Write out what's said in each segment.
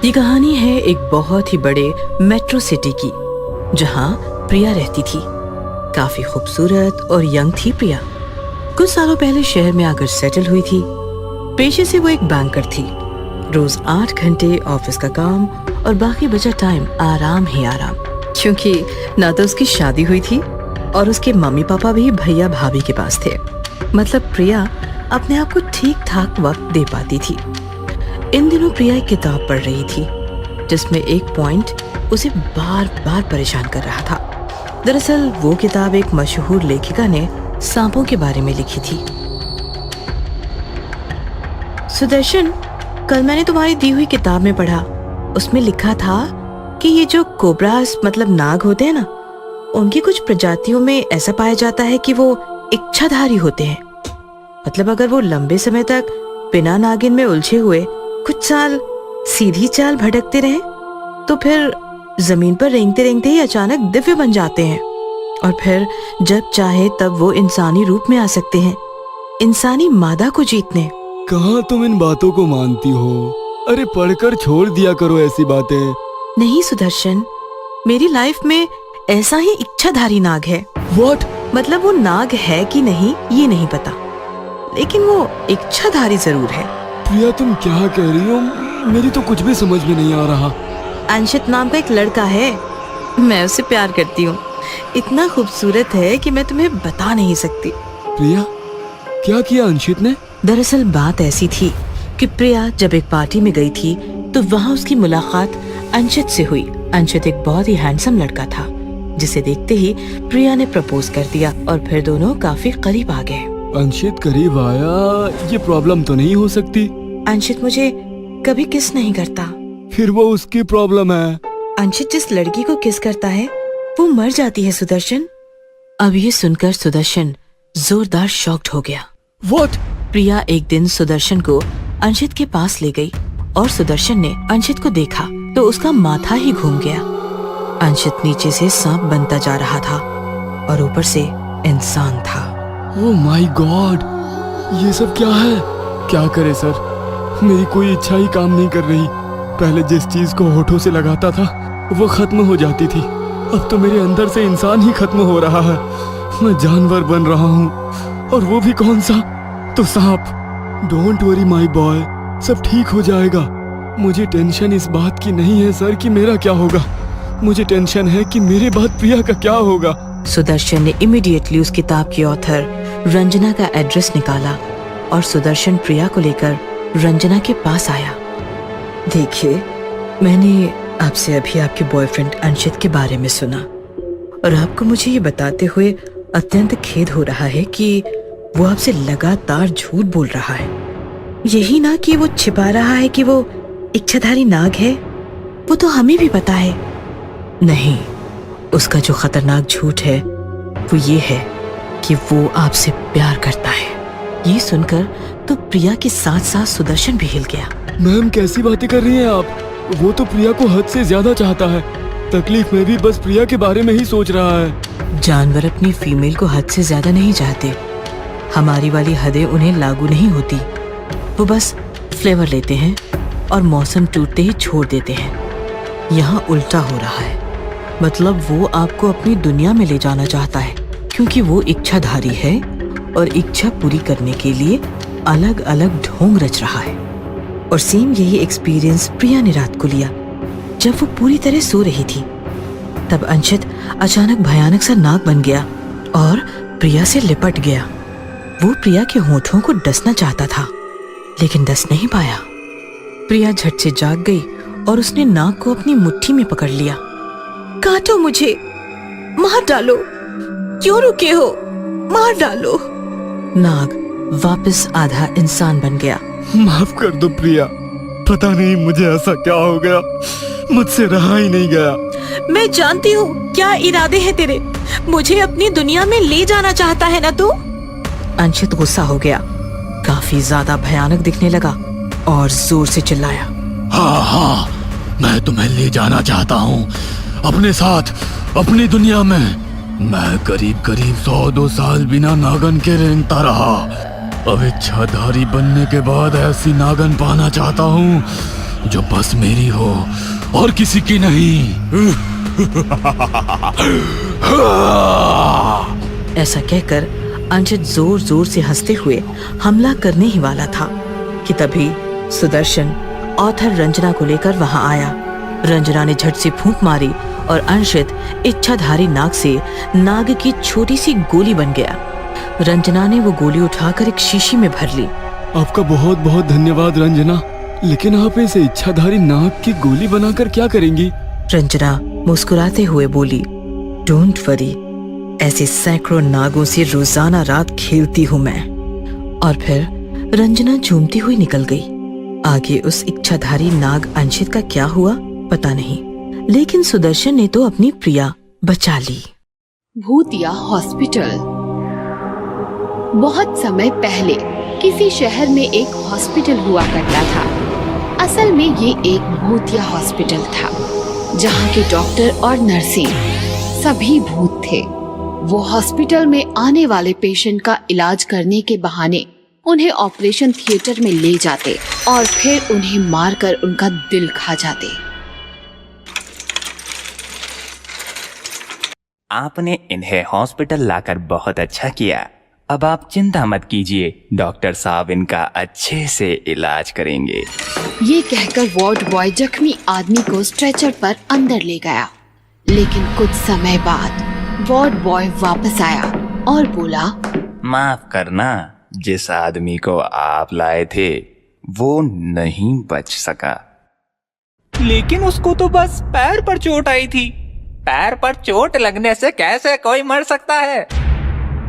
ये कहानी है एक बहुत ही बड़े मेट्रो सिटी की, जहाँ प्रिया रहती थी। काफी खूबसूरत और यंग थी प्रिया। कुछ सालों पहले शहर में आकर सेटल हुई थी। पेशे से वो एक बैंकर थी। रोज 8 घंटे ऑफिस का काम और बाकी बचा टाइम आराम ही आराम, क्योंकि ना तो उसकी शादी हुई थी और उसके मम्मी पापा भी भैया भाभी के पास थे। मतलब प्रिया अपने आप को ठीक ठाक वक्त दे पाती थी। इन दिनों प्रिया एक किताब पढ़ रही थी, जिसमें एक पॉइंट उसे बार बार परेशान कर रहा था। दरअसल वो किताब एक मशहूर लेखिका ने सांपों के बारे में लिखी थी। सुदर्शन, कल मैंने तुम्हारी दी हुई किताब में पढ़ा, उसमें लिखा था कि ये जो कोबरास मतलब नाग होते हैं ना, उनकी कुछ प्रजातियों में ऐसा पाया जाता है कि वो इच्छाधारी होते हैं। मतलब अगर वो लंबे समय तक बिना नागिन में उलझे हुए कुछ साल सीधी चाल भटकते रहे, तो फिर जमीन पर रेंगते रेंगते ही अचानक दिव्य बन जाते हैं और फिर जब चाहे तब वो इंसानी रूप में आ सकते हैं, इंसानी मादा को जीतने। कहाँ तुम इन बातों को मानती हो? अरे पढ़कर छोड़ दिया करो ऐसी बातें। नहीं सुदर्शन, मेरी लाइफ में ऐसा ही इच्छाधारी नाग है। What? मतलब वो नाग है कि नहीं ये नहीं पता, लेकिन वो इच्छाधारी जरूर है। प्रिया तुम क्या कह रही हो? मेरी तो कुछ भी समझ में नहीं आ रहा। अंशित नाम का एक लड़का है, मैं उससे प्यार करती हूँ। इतना खूबसूरत है कि मैं तुम्हें बता नहीं सकती। प्रिया, क्या किया अंशित ने? दरअसल बात ऐसी थी कि प्रिया जब एक पार्टी में गई थी तो वहाँ उसकी मुलाकात अंशित से हुई। अंशित एक बहुत ही हैंडसम लड़का था, जिसे देखते ही प्रिया ने प्रपोज कर दिया और फिर दोनों काफी करीब आ गए। अंशित करीब आया, ये प्रॉब्लम तो नहीं हो सकती? अंशित मुझे कभी किस नहीं करता। फिर वो उसकी प्रॉब्लम है। अंशित जिस लड़की को किस करता है वो मर जाती है सुदर्शन। अब ये सुनकर सुदर्शन जोरदार शॉक्ड हो गया। What? प्रिया एक दिन सुदर्शन को अंशित के पास ले गई और सुदर्शन ने अंशित को देखा तो उसका माथा ही घूम गया। अंशित नीचे से सांप बनता जा रहा था और ऊपर से इंसान था। ओह माय गॉड, ये सब क्या है? क्या करे सर, मेरी कोई इच्छा ही काम नहीं कर रही। पहले जिस चीज को होठों से लगाता था वो खत्म हो जाती थी, अब तो मेरे अंदर से इंसान ही खत्म हो रहा है। मैं जानवर बन रहा हूँ, और वो भी कौन सा? तो सांप। डोंट वरी माय बॉय, सब ठीक हो जाएगा। मुझे टेंशन इस बात की नहीं है सर कि मेरा क्या होगा, मुझे टेंशन है कि मेरे बाद प्रिया का क्या होगा। सुदर्शन ने इमीडिएटली उस किताब की ऑथर रंजना का एड्रेस निकाला और सुदर्शन प्रिया को लेकर रंजना के पास आया। देखिए, मैंने आपसे अभी आपके बॉयफ्रेंड अंशित के बारे में सुना और आपको मुझे ये बताते हुए अत्यंत खेद हो रहा है कि वो आपसे लगातार झूठ बोल रहा है। यही ना कि वो छिपा रहा है कि वो इच्छाधारी नाग है, वो तो हमें भी पता है। नहीं, उसका जो खतरनाक झूठ है वो ये है कि वो आपसे प्यार करता है। ये सुनकर तो प्रिया के साथ साथ सुदर्शन भी हिल गया। मैम कैसी बातें कर रही हैं आप? वो तो प्रिया को हद से ज्यादा चाहता है। तकलीफ में भी बस प्रिया के बारे में ही सोच रहा है। जानवर अपनी फीमेल को हद से ज्यादा नहीं चाहते। हमारी वाली हदें उन्हें लागू नहीं होती। वो बस फ्लेवर लेते हैं और मौसम टूटते ही छोड़ देते हैं। यहाँ उल्टा हो रहा है। मतलब वो आपको अपनी दुनिया में ले जाना चाहता है, क्योंकि वो इच्छाधारी है और इच्छा पूरी करने के लिए अलग अलग ढोंग रच रहा है। और सेम यही एक्सपीरियंस प्रिया ने रात को लिया। जब वो पूरी तरह सो रही थी तब अंशित अचानक भयानक सा नाग बन गया और प्रिया से लिपट गया। वो प्रिया के होठों को डसना चाहता था, लेकिन डस नहीं पाया। प्रिया झट से जाग गई और उसने नाग को अपनी मुट्ठी में पकड़ लिया। काटो मुझे, मार डालो, क्यों रुके हो, मार डालो। नाग वापस आधा इंसान बन गया। माफ कर दो प्रिया, पता नहीं मुझे ऐसा क्या हो गया, मुझसे रहा ही नहीं गया। मैं जानती हूँ क्या इरादे हैं तेरे, मुझे अपनी दुनिया में ले जाना चाहता है ना तू। अंशित गुस्सा हो गया, काफी ज्यादा भयानक दिखने लगा और जोर से चिल्लाया। हाँ हाँ, मैं तुम्हें ले जाना चाहता हूँ अपने साथ, अपनी दुनिया में। मैं करीब करीब 100-2 साल बिना नागन के रेंगता रहा। अब इच्छाधारी बनने के बाद ऐसी नागन पाना चाहता हूँ जो बस मेरी हो और किसी की नहीं। ऐसा कहकर अंशित जोर जोर से हंसते हुए हमला करने ही वाला था कि तभी सुदर्शन ऑथर रंजना को लेकर वहां आया। रंजना ने झट से फूंक मारी और अंशित इच्छाधारी नाग से नाग की छोटी सी गोली बन गया। रंजना ने वो गोली उठाकर एक शीशी में भर ली। आपका बहुत बहुत धन्यवाद रंजना, लेकिन आप इसे इच्छाधारी नाग की गोली बनाकर क्या करेंगी? रंजना मुस्कुराते हुए बोली, डोंट वरी, ऐसे सैकड़ों नागों से रोजाना रात खेलती हूँ मैं। और फिर रंजना झूमती हुई निकल गई। आगे उस इच्छाधारी नाग अंशित का क्या हुआ पता नहीं, लेकिन सुदर्शन ने तो अपनी प्रिया बचा ली। भूतिया हॉस्पिटल। बहुत समय पहले किसी शहर में एक हॉस्पिटल हुआ करता था। असल में ये एक भूतिया हॉस्पिटल था, जहाँ के डॉक्टर और नर्सें सभी भूत थे। वो हॉस्पिटल में आने वाले पेशेंट का इलाज करने के बहाने उन्हें ऑपरेशन थिएटर में ले जाते और फिर उन्हें मारकर उनका दिल खा जाते। आपने इन्हें हॉस्पिटल लाकर बहुत अच्छा किया। अब आप चिंता मत कीजिए, डॉक्टर साहब इनका अच्छे से इलाज करेंगे। ये कहकर वार्ड बॉय जख्मी आदमी को स्ट्रेचर पर अंदर ले गया। लेकिन कुछ समय बाद वार्ड बॉय वापस आया और बोला, माफ करना, जिस आदमी को आप लाए थे वो नहीं बच सका। लेकिन उसको तो बस पैर पर चोट आई थी। पैर पर चोट लगने से कैसे कोई मर सकता है?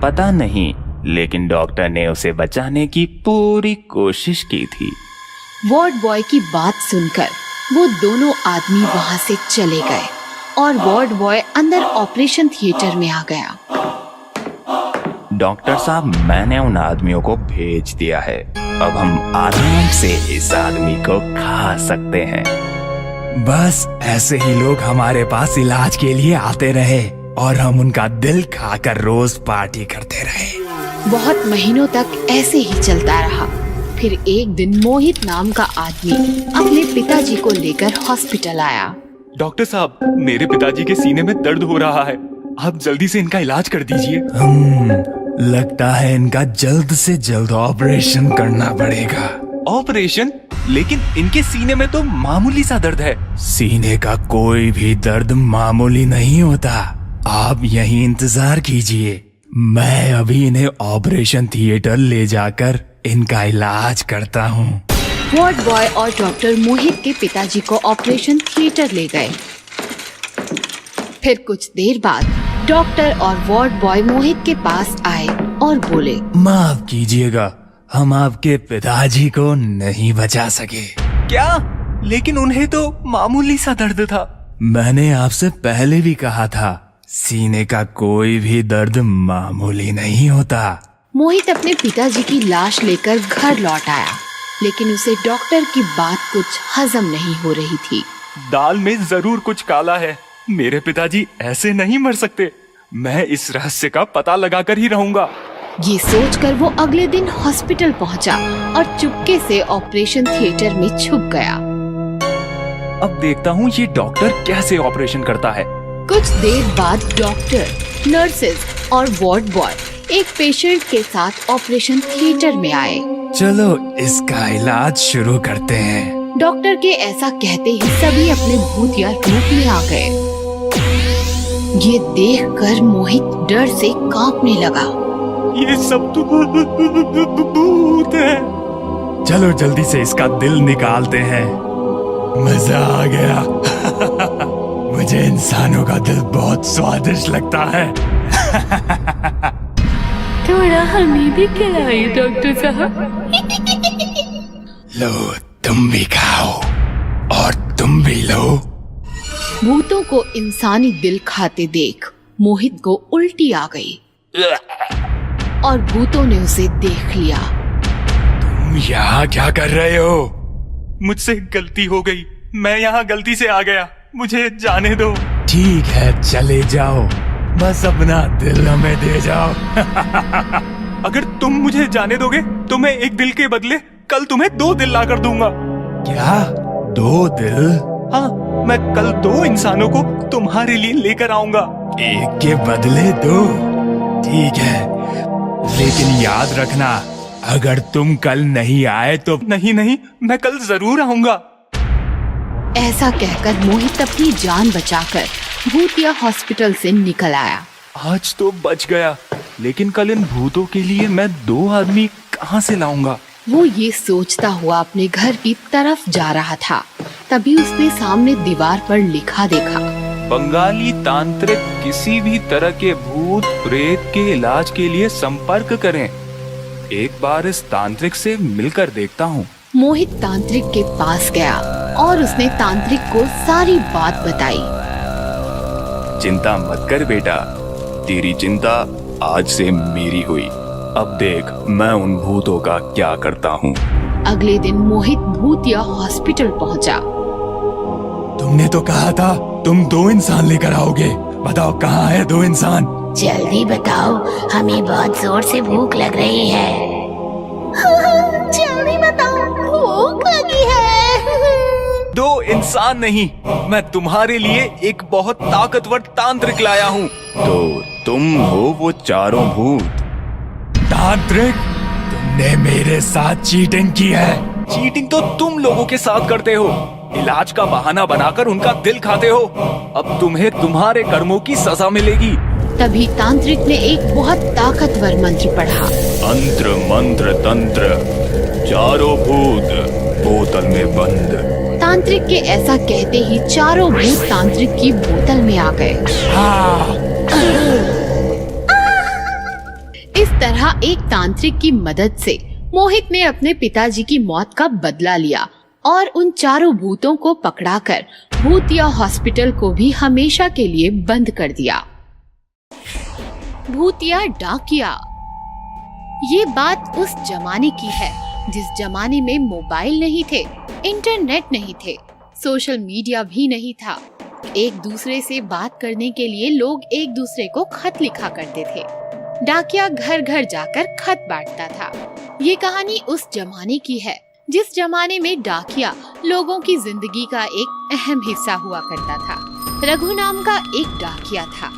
पता नहीं, लेकिन डॉक्टर ने उसे बचाने की पूरी कोशिश की थी। वार्ड बॉय की बात सुनकर वो दोनों आदमी वहाँ से चले गए और वार्ड बॉय अंदर ऑपरेशन थिएटर में आ गया। डॉक्टर साहब, मैंने उन आदमियों को भेज दिया है। अब हम आराम से इस आदमी को खा सकते हैं। बस ऐसे ही लोग हमारे पास इलाज के लिए आते रहे और हम उनका दिल खाकर रोज पार्टी करते रहे। बहुत महीनों तक ऐसे ही चलता रहा। फिर एक दिन मोहित नाम का आदमी अपने पिताजी को लेकर हॉस्पिटल आया। डॉक्टर साहब, मेरे पिताजी के सीने में दर्द हो रहा है, आप जल्दी से इनका इलाज कर दीजिए। लगता है इनका जल्द से जल्द ऑपरेशन करना पड़ेगा। ऑपरेशन? लेकिन इनके सीने में तो मामूली सा दर्द है। सीने का कोई भी दर्द मामूली नहीं होता। आप यहीं इंतजार कीजिए, मैं अभी इन्हें ऑपरेशन थिएटर ले जाकर इनका इलाज करता हूँ। वार्ड बॉय और डॉक्टर मोहित के पिताजी को ऑपरेशन थिएटर ले गए। फिर कुछ देर बाद डॉक्टर और वार्ड बॉय मोहित के पास आए और बोले, माफ कीजिएगा, हम आपके पिताजी को नहीं बचा सके। क्या? लेकिन उन्हें तो मामूली सा दर्द था। मैंने आपसे पहले भी कहा था, सीने का कोई भी दर्द मामूली नहीं होता। मोहित अपने पिताजी की लाश लेकर घर लौट आया, लेकिन उसे डॉक्टर की बात कुछ हजम नहीं हो रही थी। दाल में जरूर कुछ काला है। मेरे पिताजी ऐसे नहीं मर सकते। मैं इस रहस्य का पता लगाकर ही रहूंगा। ये सोचकर वो अगले दिन हॉस्पिटल पहुंचा और चुपके से ऑपरेशन थिएटर में छुप गया। अब देखता हूँ ये डॉक्टर कैसे ऑपरेशन करता है। कुछ देर बाद डॉक्टर, नर्सेज और वार्ड बॉय एक पेशेंट के साथ ऑपरेशन थिएटर में आए। चलो इसका इलाज शुरू करते हैं। डॉक्टर के ऐसा कहते ही सभी अपने भूतिया रूप में आ गए। ये देखकर मोहित डर से कांपने लगा। ये सब तो भूत है। चलो जल्दी से इसका दिल निकालते हैं। मजा आ गया। मुझे इंसानों का दिल बहुत स्वादिष्ट लगता है। थोड़ा हमें भी खिलाइए डॉक्टर साहब। लो तुम भी खाओ और तुम भी लो। भूतों को इंसानी दिल खाते देख मोहित को उल्टी आ गई और भूतों ने उसे देख लिया। तुम यहाँ क्या कर रहे हो? मुझसे गलती हो गई, मैं यहाँ गलती से आ गया, मुझे जाने दो। ठीक है चले जाओ, बस अपना दिल हमें दे जाओ। अगर तुम मुझे जाने दोगे तो मैं एक दिल के बदले कल तुम्हें 2 दिल ला कर दूंगा। क्या? 2 दिल? हाँ, मैं कल 2 इंसानों को तुम्हारे लिए लेकर आऊंगा। एक के बदले 2? ठीक है, लेकिन याद रखना, अगर तुम कल नहीं आए तो नहीं, मैं कल जरूर आऊंगा। ऐसा कहकर मोहित अपनी जान बचाकर भूतिया हॉस्पिटल से निकल आया। आज तो बच गया, लेकिन कल इन भूतों के लिए मैं 2 आदमी कहाँ से लाऊंगा? वो ये सोचता हुआ अपने घर की तरफ जा रहा था, तभी उसने सामने दीवार पर लिखा देखा, बंगाली तांत्रिक किसी भी तरह के भूत प्रेत के इलाज के लिए संपर्क करें। एक बार इस तांत्रिक से मिलकर देखता हूँ। मोहित तांत्रिक के पास गया और उसने तांत्रिक को सारी बात बताई। चिंता मत कर बेटा, तेरी चिंता आज से मेरी हुई। अब देख मैं उन भूतों का क्या करता हूँ। अगले दिन मोहित भूतिया हॉस्पिटल पहुँचा। तुमने तो कहा था तुम 2 इंसान लेकर आओगे, बताओ कहाँ है 2 इंसान? जल्दी बताओ, हमें बहुत जोर से भूख लग रही है। जल्दी बताओ, भूख लगी है। 2 इंसान नहीं, मैं तुम्हारे लिए एक बहुत ताकतवर तांत्रिक लाया हूँ। तो तुम हो वो 4 भूत। तांत्रिक, तुमने मेरे साथ चीटिंग की है। चीटिंग तो तुम लोगों के साथ करते हो, इलाज का बहाना बनाकर उनका दिल खाते हो। अब तुम्हें तुम्हारे कर्मों की सजा मिलेगी। तभी तांत्रिक ने एक बहुत ताकतवर मंत्र पढ़ा। अंत्र मंत्र तंत्र, 4 भूत बोतल में बंद। तांत्रिक के ऐसा कहते ही 4 भूत तांत्रिक की बोतल में आ गए। इस तरह एक तांत्रिक की मदद से मोहित ने अपने पिताजी की मौत का बदला लिया और उन 4 भूतों को पकड़ाकर भूतिया हॉस्पिटल को भी हमेशा के लिए बंद कर दिया। भूतिया डाकिया। ये बात उस जमाने की है जिस जमाने में मोबाइल नहीं थे, इंटरनेट नहीं थे, सोशल मीडिया भी नहीं था। एक दूसरे से बात करने के लिए लोग एक दूसरे को खत लिखा करते थे। डाकिया घर घर जाकर खत बांटता था। ये कहानी उस जमाने की है जिस जमाने में डाकिया लोगों की जिंदगी का एक अहम हिस्सा हुआ करता था। रघु नाम का एक डाकिया था।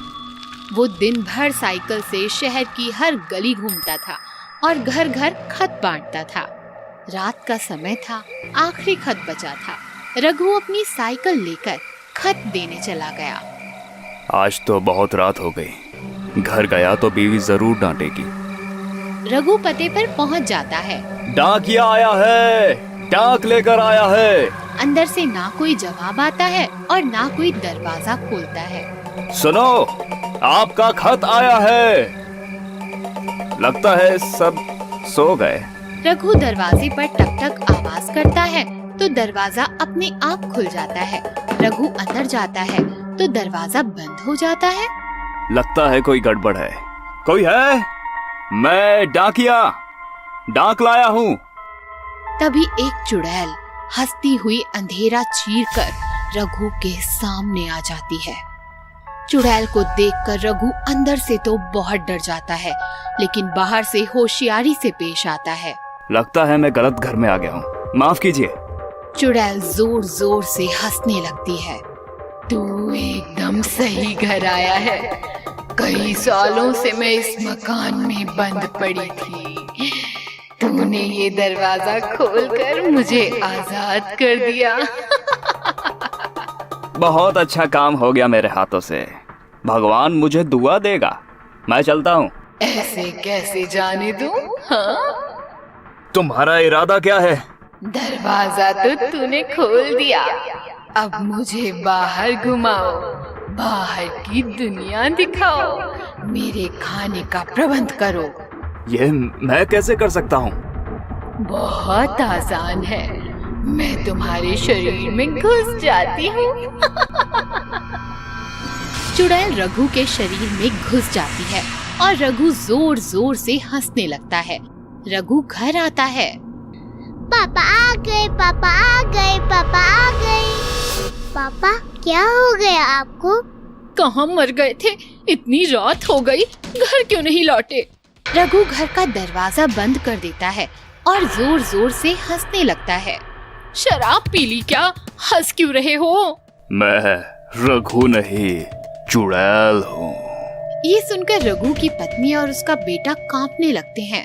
वो दिन भर साइकिल से शहर की हर गली घूमता था और घर घर खत बांटता था। रात का समय था, आखिरी खत बचा था। रघु अपनी साइकिल लेकर खत देने चला गया। आज तो बहुत रात हो गई, घर गया तो बीवी जरूर डांटेगी। रघु पते पर पहुंच जाता है। डाकिया आया है, डाक लेकर आया है। अंदर से ना कोई जवाब आता है और ना कोई दरवाजा खोलता है। सुनो, आपका खत आया है। लगता है सब सो गए। रघु दरवाजे पर टक टक आवाज करता है तो दरवाजा अपने आप खुल जाता है। रघु अंदर जाता है तो दरवाजा बंद हो जाता है। लगता है कोई गड़बड़ है। कोई है? मैं डाकिया, डाक लाया हूँ। तभी एक चुड़ैल हंसती हुई अंधेरा चीरकर रघु के सामने आ जाती है। चुड़ैल को देखकर रघु अंदर से तो बहुत डर जाता है, लेकिन बाहर से होशियारी से पेश आता है। लगता है मैं गलत घर में आ गया हूँ, माफ कीजिए। चुड़ैल जोर जोर से हंसने लगती है। तू एकदम सही घर आया है। कई सालों से मैं इस मकान में बंद पड़ी थी। तूने ये दरवाजा खोलकर मुझे आजाद कर दिया। बहुत अच्छा काम हो गया मेरे हाथों से। भगवान मुझे दुआ देगा। मैं चलता हूँ। ऐसे कैसे जाने दूं? हाँ? तुम्हारा इरादा क्या है? दरवाजा तो तूने खोल दिया, अब मुझे बाहर घुमाओ, बाहर की दुनिया दिखाओ, मेरे खाने का प्रबंध करो। ये मैं कैसे कर सकता हूँ? बहुत आसान है, मैं तुम्हारे शरीर में घुस जाती हूँ। चुड़ैल रघु के शरीर में घुस जाती है और रघु जोर जोर से हंसने लगता है। रघु घर आता है। पापा आ गए, पापा आ गए, पापा आ गए। पापा क्या हो गया आपको? कहाँ मर गए थे? इतनी रात हो गई, घर क्यों नहीं लौटे? रघु घर का दरवाजा बंद कर देता है और जोर जोर से हंसने लगता है। शराब पी ली क्या? हंस क्यों रहे हो? मैं रघु नहीं, चुड़ैल हूँ। ये सुनकर रघु की पत्नी और उसका बेटा कांपने लगते हैं।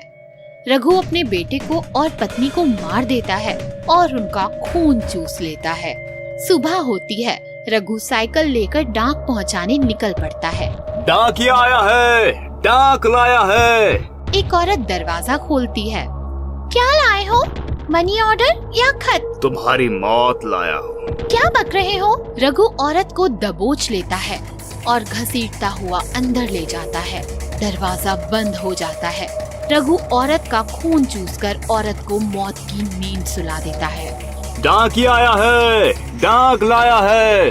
रघु अपने बेटे को और पत्नी को मार देता है और उनका खून चूस लेता है। सुबह होती है। रघु साइकिल लेकर डाक पहुंचाने निकल पड़ता है। डाकिया आया है, डाक लाया है। एक औरत दरवाजा खोलती है। क्या लाए हो? मनी ऑर्डर या खत? तुम्हारी मौत लाया हूँ। क्या बक रहे हो? रघु औरत को दबोच लेता है और घसीटता हुआ अंदर ले जाता है। दरवाजा बंद हो जाता है। रघु औरत का खून चूसकर औरत को मौत की नींद सुला देता है। डाकिया आया है, डाक लाया है।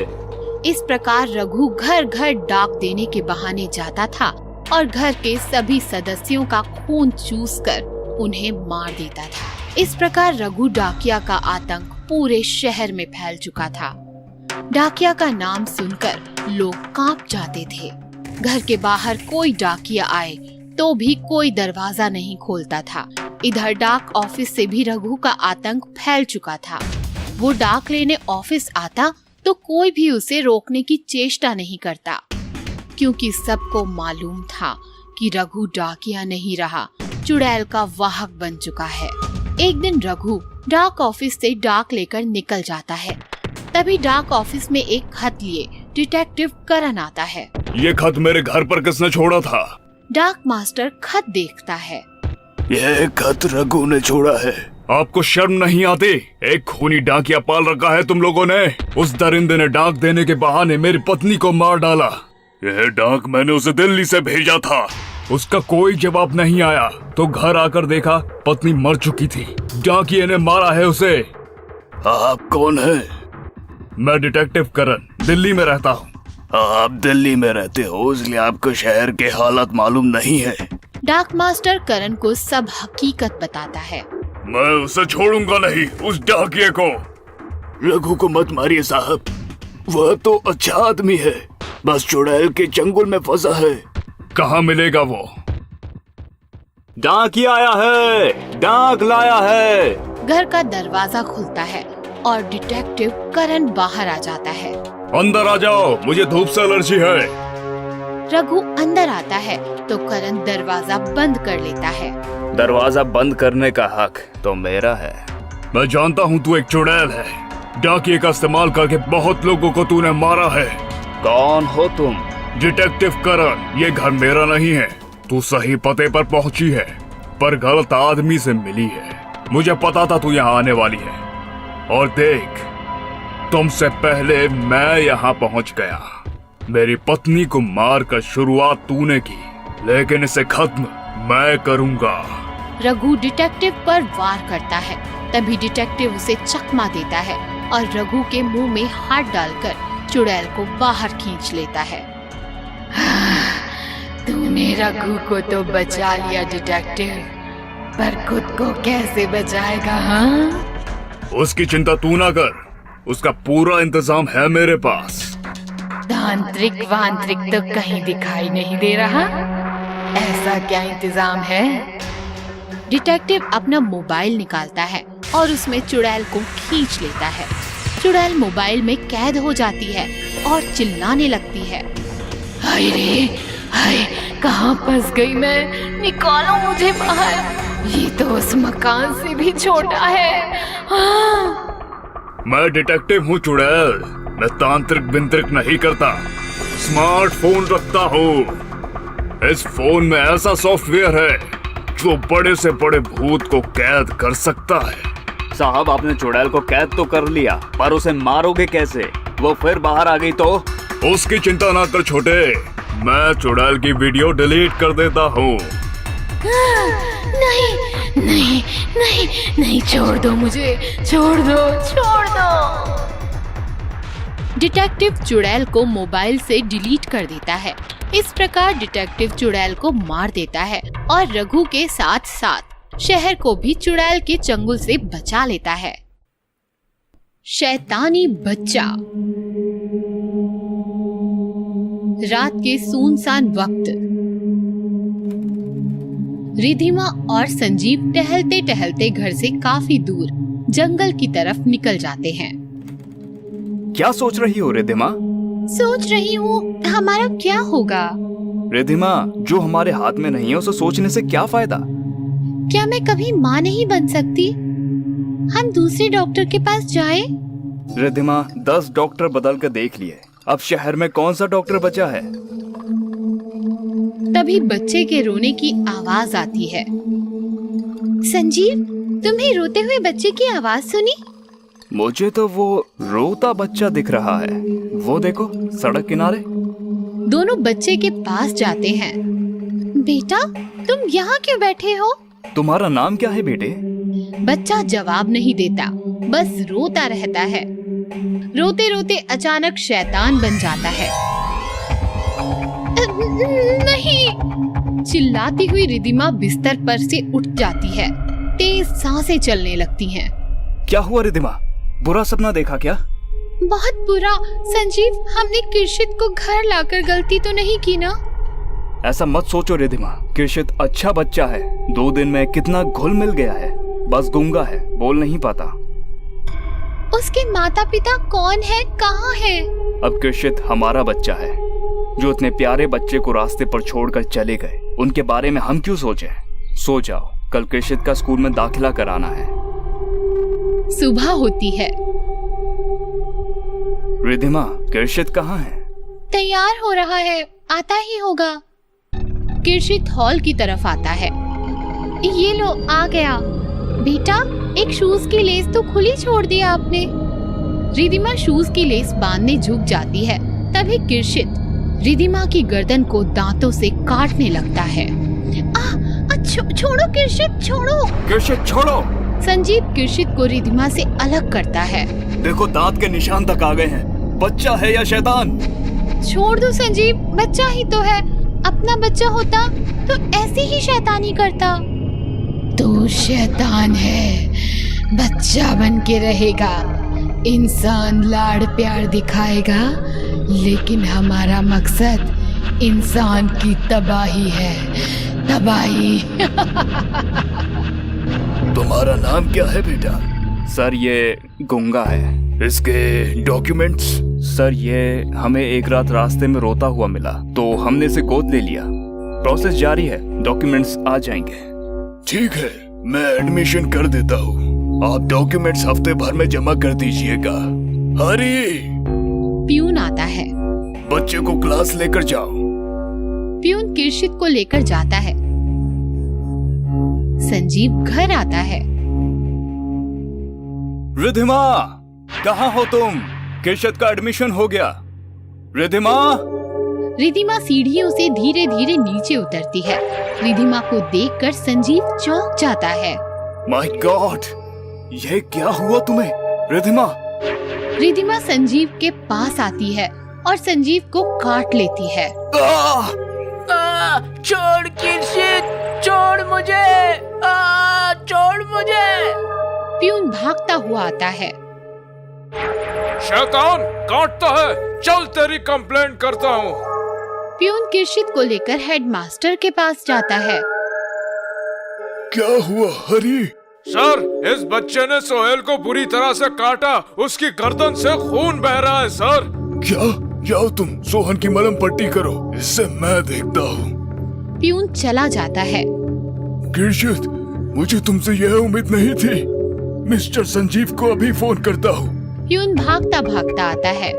इस प्रकार रघु घर घर डाक देने के बहाने जाता था और घर के सभी सदस्यों का खून चूसकर उन्हें मार देता था। इस प्रकार रघु डाकिया का आतंक पूरे शहर में फैल चुका था। डाकिया का नाम सुनकर लोग कांप जाते थे। घर के बाहर कोई डाकिया आए तो भी कोई दरवाजा नहीं खोलता था। इधर डाक ऑफिस से भी रघु का आतंक फैल चुका था। वो डाक लेने ऑफिस आता तो कोई भी उसे रोकने की चेष्टा नहीं करता, क्योंकि सबको मालूम था कि रघु डाकिया नहीं रहा, चुड़ैल का वाहक बन चुका है। एक दिन रघु डाक ऑफिस से डाक लेकर निकल जाता है। तभी डाक ऑफिस में एक खत लिए डिटेक्टिव करण आता है। ये खत मेरे घर पर किसने छोड़ा था? डाक मास्टर खत देखता है। यह खत रघु ने छोड़ा है। आपको शर्म नहीं आती? एक खूनी डाकिया पाल रखा है तुम लोगों ने। उस दरिंदे ने डाक देने के बहाने मेरी पत्नी को मार डाला। यह डाक मैंने उसे दिल्ली से भेजा था। उसका कोई जवाब नहीं आया तो घर आकर देखा पत्नी मर चुकी थी। डाकिये ने मारा है उसे। आप कौन है? मैं डिटेक्टिव करण, दिल्ली में रहता हूँ। आप दिल्ली में रहते हो इसलिए आपको शहर के हालात मालूम नहीं है। डाक मास्टर करण को सब हकीकत बताता है। मैं उसे छोड़ूंगा नहीं, उस डाकिये को। रघु को मत मारिए साहब, वह तो अच्छा आदमी है, बस चुड़ैल के चंगुल में फंसा है। कहाँ मिलेगा वो? डाकिया आया है, डाक लाया है। घर का दरवाजा खुलता है और डिटेक्टिव करण बाहर आ जाता है। अंदर आ जाओ, मुझे धूप से एलर्जी है। रघु अंदर आता है तो करण दरवाजा बंद कर लेता है। दरवाजा बंद करने का हक तो मेरा है। मैं जानता हूँ तू एक चुड़ैल है। डाकिये का इस्तेमाल करके बहुत लोगों को तूने मारा है। कौन हो तुम? डिटेक्टिव करण। ये घर मेरा नहीं है। तू सही पते पर पहुंची है, पर गलत आदमी से मिली है। मुझे पता था तू यहाँ आने वाली है, और देख, तुमसे पहले मैं यहाँ पहुँच गया। मेरी पत्नी को मार कर शुरुआत तूने की, लेकिन इसे खत्म मैं करूँगा। रघु डिटेक्टिव पर वार करता है। तभी डिटेक्टिव उसे चकमा देता है और रघु के मुंह में हाथ डालकर चुड़ैल को बाहर खींच लेता है। तूने रघु को तो बचा लिया डिटेक्टिव, पर खुद को कैसे बचाएगा? हाँ, उसकी चिंता तू ना कर, उसका पूरा इंतजाम है मेरे पास। तांत्रिक वांत्रिक तो कहीं दिखाई नहीं दे रहा। ऐसा क्या इंतजाम है? डिटेक्टिव अपना मोबाइल निकालता है और उसमें चुड़ैल को खींच लेता है। चुड़ैल मोबाइल में कैद हो जाती है और चिल्लाने लगती है। हाय रे हाय, कहाँ फंस गई मैं? निकालो मुझे बाहर, ये तो उस मकान से भी छोटा है। हाँ। मैं डिटेक्टिव हूँ चुड़ैल, मैं तांत्रिक बिंत्रिक नहीं करता, स्मार्टफोन रखता हूँ। इस फोन में ऐसा सॉफ्टवेयर है जो बड़े से बड़े भूत को कैद कर सकता है। साहब, आपने चुड़ैल को कैद तो कर लिया, पर उसे मारोगे कैसे? वो फिर बाहर आ गई तो? उसकी चिंता ना कर छोटे, मैं चुड़ैल की वीडियो डिलीट कर देता हूँ। नहीं नहीं नहीं नहीं, छोड़ दो मुझे, छोड़ दो, छोड़ दो। डिटेक्टिव चुड़ैल को मोबाइल से डिलीट कर देता है। इस प्रकार डिटेक्टिव चुड़ैल को मार देता है और रघु के साथ साथ शहर को भी चुड़ैल के चंगुल से बचा लेता है। शैतानी बच्चा। रात के सुनसान वक्त रिधिमा और संजीव टहलते टहलते घर से काफी दूर जंगल की तरफ निकल जाते हैं। क्या सोच रही हो रिद्धिमा? सोच रही हूँ हमारा क्या होगा। रिद्धिमा, जो हमारे हाथ में नहीं है उसे सोचने से क्या फायदा? क्या मैं कभी माँ नहीं बन सकती? हम दूसरे डॉक्टर के पास जाएं? रिद्धिमा, 10 डॉक्टर बदल कर देख लिए, अब शहर में कौन सा डॉक्टर बचा है? तभी बच्चे के रोने की आवाज आती है। संजीव, तुम्हें रोते हुए बच्चे की आवाज सुनी? मुझे तो वो रोता बच्चा दिख रहा है। वो देखो, सड़क किनारे। दोनों बच्चे के पास जाते हैं। बेटा, तुम यहाँ क्यों बैठे हो? तुम्हारा नाम क्या है बेटे? बच्चा जवाब नहीं देता, बस रोता रहता है। रोते रोते अचानक शैतान बन जाता है। नहीं! चिल्लाती हुई रिद्धिमा बिस्तर पर से उठ जाती है। तेज सांसें चलने लगती हैं। क्या हुआ रिद्धिमा? बुरा सपना देखा क्या? बहुत बुरा। संजीव, हमने किर्शित को घर लाकर गलती तो नहीं की ना? ऐसा मत सोचो रिद्धिमा, किर्शित अच्छा बच्चा है। 2 दिन में कितना घुल मिल गया है। बस गूंगा है, बोल नहीं पाता। उसके माता पिता कौन है, कहाँ है? अब किर्शित हमारा बच्चा है। जो इतने प्यारे बच्चे को रास्ते पर छोड़कर चले गए, उनके बारे में हम क्यों सोचें? सो जाओ, कल किर्शित का स्कूल में दाखिला कराना है। सुबह होती है। रिद्धिमा, किर्शित कहाँ है? तैयार हो रहा है, आता ही होगा। किर्शित हॉल की तरफ आता है। ये लो, आ गया। बेटा, एक शूज की लेस तो खुली छोड़ दिया आपने। रिद्धिमा शूज की लेस बांधने झुक जाती है। तभी किर्शित रिद्धिमा की गर्दन को दांतों से काटने लगता है। छोड़ो किर्शित, छोड़ो। किर्शित छोड़ो। संजीव किर्शित को रिद्धिमा से अलग करता है। देखो, दांत के निशान तक आ गए हैं। बच्चा है या शैतान? छोड़ दो संजीव, बच्चा ही तो है। अपना बच्चा होता तो ऐसी ही शैतानी करता। तू शैतान है, बच्चा बन के रहेगा। इंसान लाड़ प्यार दिखाएगा, लेकिन हमारा मकसद इंसान की तबाही है, तबाही। तुम्हारा नाम क्या है बेटा? सर, ये गूंगा है। इसके डॉक्यूमेंट्स? सर, ये हमें एक रात रास्ते में रोता हुआ मिला तो हमने इसे गोद ले लिया। प्रोसेस जारी है, डॉक्यूमेंट्स आ जाएंगे। ठीक है, मैं एडमिशन कर देता हूँ। आप डॉक्यूमेंट्स हफ्ते भर में जमा कर दीजिएगा। हरी! प्यून आता है। बच्चे को क्लास लेकर जाओ। प्यून किर्शित को लेकर जाता है। संजीव घर आता है। रिद्धिमा, कहाँ हो तुम? किर्शित का एडमिशन हो गया। रिद्धिमा! रिद्धिमा सीढ़ियों से धीरे धीरे नीचे उतरती है। रिद्धिमा को देखकर संजीव चौंक जाता है। माय गॉड, ये क्या हुआ तुम्हें? रिद्धिमा! रिद्धिमा संजीव के पास आती है और संजीव को काट लेती है। छोड़ किर्शित, छोड़ मुझे, छोड़ मुझे। प्यून भागता हुआ आता है। शैतान काटता है, चल तेरी कंप्लेंट करता हूँ। प्यून किर्शित को लेकर हेडमास्टर के पास जाता है। क्या हुआ हरी? सर, इस बच्चे ने सोहेल को बुरी तरह से काटा, उसकी गर्दन से खून बह रहा है सर। क्या? जाओ तुम सोहन की मलहम पट्टी करो, इससे मैं देखता हूँ। प्यून चला जाता है। किर्शित, मुझे तुमसे यह उम्मीद नहीं थी। मिस्टर संजीव को अभी फोन करता हूँ। प्यून भागता भागता आता है।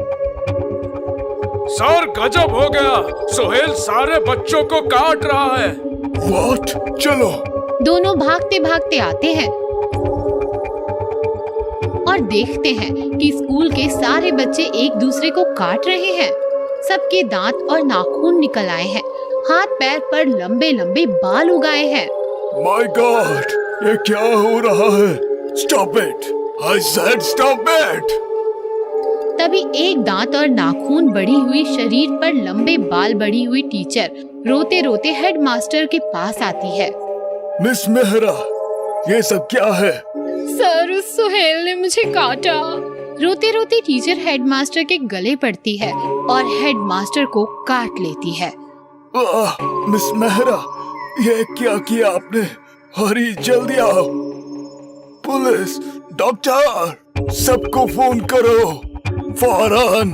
सर, गजब हो गया, सोहेल सारे बच्चों को काट रहा है। व्हाट? चलो। दोनों भागते भागते आते हैं और देखते हैं कि स्कूल के सारे बच्चे एक दूसरे को काट रहे हैं। सबके दांत और नाखून निकल आए हैं। हाथ पैर पर लंबे लंबे बाल उगाए हैं। माय गॉड, ये क्या हो रहा है? Stop it! I said stop it! तभी एक दांत और नाखून बढ़ी हुई, शरीर पर लंबे बाल बढ़ी हुई टीचर रोते रोते हेडमास्टर के पास आती है। मिस मेहरा, ये सब क्या है? सर, उस सोहेल ने मुझे काटा। रोते रोते टीचर हेडमास्टर के गले पड़ती है और हेडमास्टर को काट लेती है। मिस मेहरा, ये क्या किया आपने? हरी, जल्दी आओ। पुलिस, डॉक्टर, सबको फोन करो फौरन,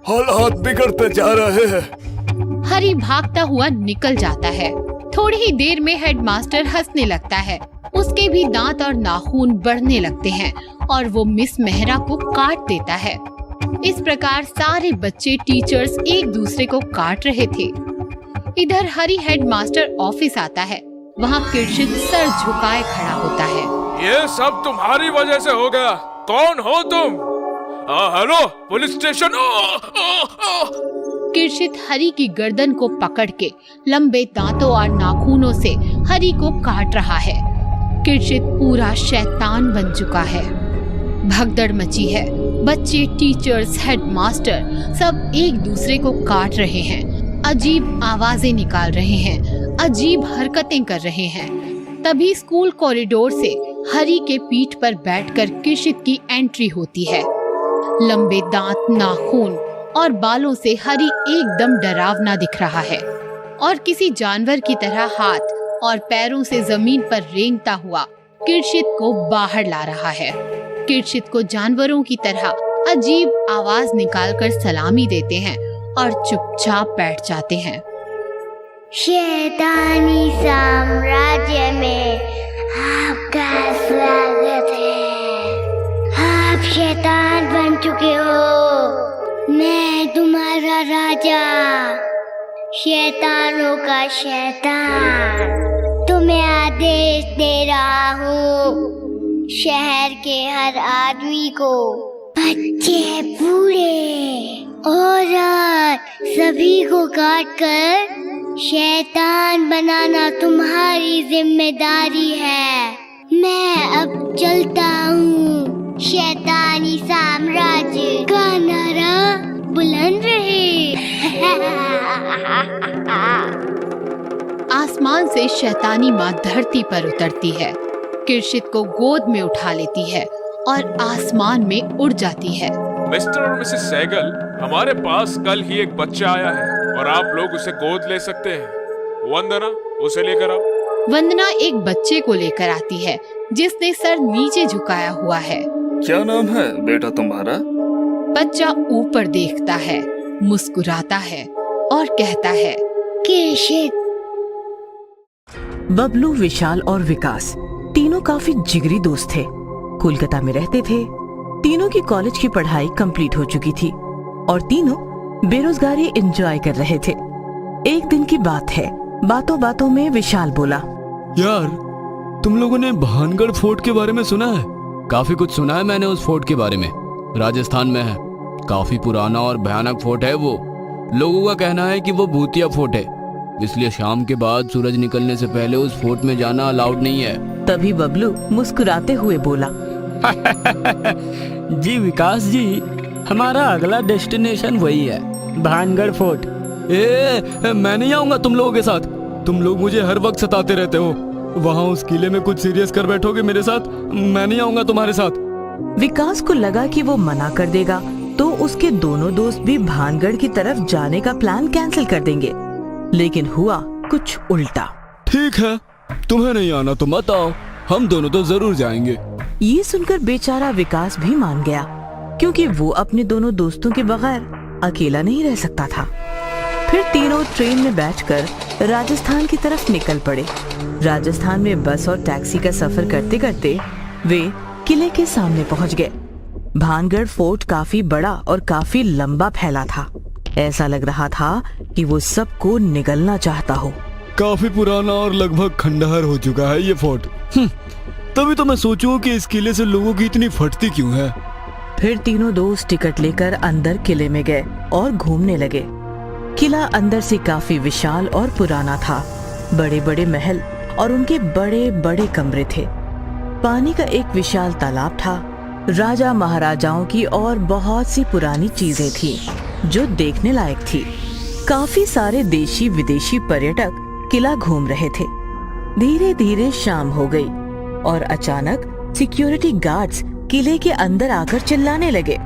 हालात बिगड़ते जा रहे हैं। हरी भागता हुआ निकल जाता है। थोड़ी ही देर में हेडमास्टर हंसने लगता है। उसके भी दांत और नाखून बढ़ने लगते हैं और वो मिस मेहरा को काट देता है। इस प्रकार सारे बच्चे टीचर्स एक दूसरे को काट रहे थे। इधर हरी हेडमास्टर ऑफिस आता है। वहाँ किरशित सर झुकाए खड़ा होता है। ये सब तुम्हारी वजह से हो गया। कौन हो तुम? Hello, police station. किरशित हरी की गर्दन को पकड़ के लंबे दांतों और नाखूनों से हरी को काट रहा है। किरशित पूरा शैतान बन चुका है। भगदड़ मची है। बच्चे, टीचर्स, हेडमास्टर सब एक दूसरे को काट रहे हैं, अजीब आवाजें निकाल रहे हैं, अजीब हरकतें कर रहे हैं। तभी स्कूल कॉरिडोर से हरी के पीठ पर बैठकर किरशित की एंट्री होती है। लंबे दांत, नाखून और बालों से हरी एकदम डरावना दिख रहा है और किसी जानवर की तरह हाथ और पैरों से जमीन पर रेंगता हुआ किरशित को बाहर ला रहा है। किरशित को जानवरों की तरह अजीब आवाज निकालकर सलामी देते हैं और चुपचाप बैठ जाते हैं। शैतानी साम्राज्य में आपका स्वागत है। आप शैतान बन चुके हो। मैं तुम्हारा राजा, शैतानों का शैतान। तुम्हें आदेश दे रहा हूँ, शहर के हर आदमी को, बच्चे, बूढ़े, औरत, सभी को काट कर शैतान बनाना तुम्हारी जिम्मेदारी है। मैं अब चलता हूँ। शैतानी साम्राज्य का नारा बुलंद रहे। आसमान से शैतानी माँ धरती पर उतरती है, किरशित को गोद में उठा लेती है और आसमान में उड़ जाती है। मिस्टर और मिसेस सहगल, हमारे पास कल ही एक बच्चा आया है और आप लोग उसे गोद ले सकते हैं। वंदना, उसे लेकर आओ। वंदना एक बच्चे को लेकर आती है जिसने सर नीचे झुकाया हुआ है। क्या नाम है बेटा तुम्हारा? बच्चा ऊपर देखता है, मुस्कुराता है और कहता है, किरशित। बबलू, विशाल और विकास तीनों काफी जिगरी दोस्त थे। कोलकाता में रहते थे। तीनों की कॉलेज की पढ़ाई कंप्लीट हो चुकी थी और तीनों बेरोजगारी एंजॉय कर रहे थे। एक दिन की बात है, बातों बातों में विशाल बोला, यार, तुम लोगों ने भानगढ़ फोर्ट के बारे में सुना है? काफी कुछ सुना है मैंने उस फोर्ट के बारे में। राजस्थान में है। काफी पुराना और भयानक फोर्ट है वो। लोगों का कहना है कि वो भूतिया फोर्ट है, इसलिए शाम के बाद सूरज निकलने से पहले उस फोर्ट में जाना अलाउड नहीं है। तभी बबलू मुस्कुराते हुए बोला, जी विकास जी, हमारा अगला डेस्टिनेशन वही है, भानगढ़ फोर्ट। मैं नहीं आऊंगा तुम लोगों के साथ। तुम लोग मुझे हर वक्त सताते रहते हो। वहाँ उस किले में कुछ सीरियस कर बैठोगे मेरे साथ? मैं नहीं आऊंगा तुम्हारे साथ। विकास को लगा कि वो मना कर देगा तो उसके दोनों दोस्त भी भानगढ़ की तरफ जाने का प्लान कैंसिल कर देंगे, लेकिन हुआ कुछ उल्टा। ठीक है, तुम्हें नहीं आना तो मत आओ, हम दोनों तो जरूर जाएंगे। ये सुनकर बेचारा विकास भी मान गया, क्योंकि वो अपने दोनों दोस्तों के बगैर अकेला नहीं रह सकता था। फिर तीनों ट्रेन में बैठकर राजस्थान की तरफ निकल पड़े। राजस्थान में बस और टैक्सी का सफर करते करते वे किले के सामने पहुंच गए। भानगढ़ फोर्ट काफी बड़ा और काफी लंबा फैला था। ऐसा लग रहा था कि वो सबको निगलना चाहता हो। काफी पुराना और लगभग खंडहर हो चुका है ये फोर्ट। तभी तो मैं सोचूं कि इस किले से लोगों की इतनी फटती क्यों है। फिर तीनों दोस्त टिकट लेकर अंदर किले में गए और घूमने लगे। किला अंदर से काफी विशाल और पुराना था। बड़े बड़े महल और उनके बड़े बड़े कमरे थे। पानी का एक विशाल तालाब था। राजा महाराजाओं की और बहुत सी पुरानी चीजें थी जो देखने लायक थी। काफी सारे देशी विदेशी पर्यटक किला घूम रहे थे। धीरे धीरे शाम हो गई और अचानक सिक्योरिटी गार्ड्स किले के अंदर आकर चिल्लाने लगे,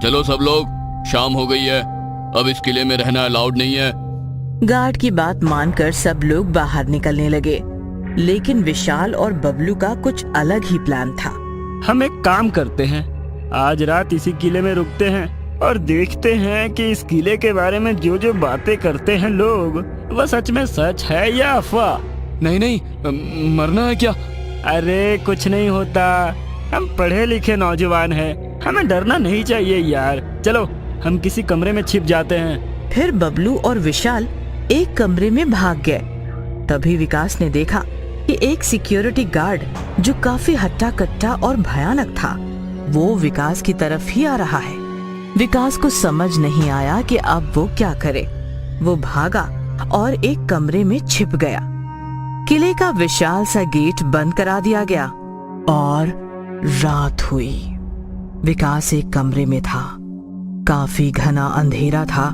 चलो सब लोग, शाम हो गई है, अब इस किले में रहना अलाउड नहीं है। गार्ड की बात मानकर सब लोग बाहर निकलने लगे, लेकिन विशाल और बबलू का कुछ अलग ही प्लान था। हम एक काम करते हैं, आज रात इसी किले में रुकते हैं और देखते हैं कि इस किले के बारे में जो जो बातें करते हैं लोग, वह सच में सच है या अफवाह। नहीं नहीं, मरना है क्या? अरे कुछ नहीं होता, हम पढ़े लिखे नौजवान हैं, हमें डरना नहीं चाहिए यार। चलो हम किसी कमरे में छिप जाते हैं। फिर बबलू और विशाल एक कमरे में भाग गए। तभी विकास ने देखा कि एक सिक्योरिटी गार्ड जो काफी हट्टा कट्टा और भयानक था, वो विकास की तरफ ही आ रहा है। विकास को समझ नहीं आया कि अब वो क्या करे। वो भागा और एक कमरे में छिप गया। किले का विशाल सा गेट बंद करा दिया गया और रात हुई। विकास एक कमरे में था। काफी घना अंधेरा था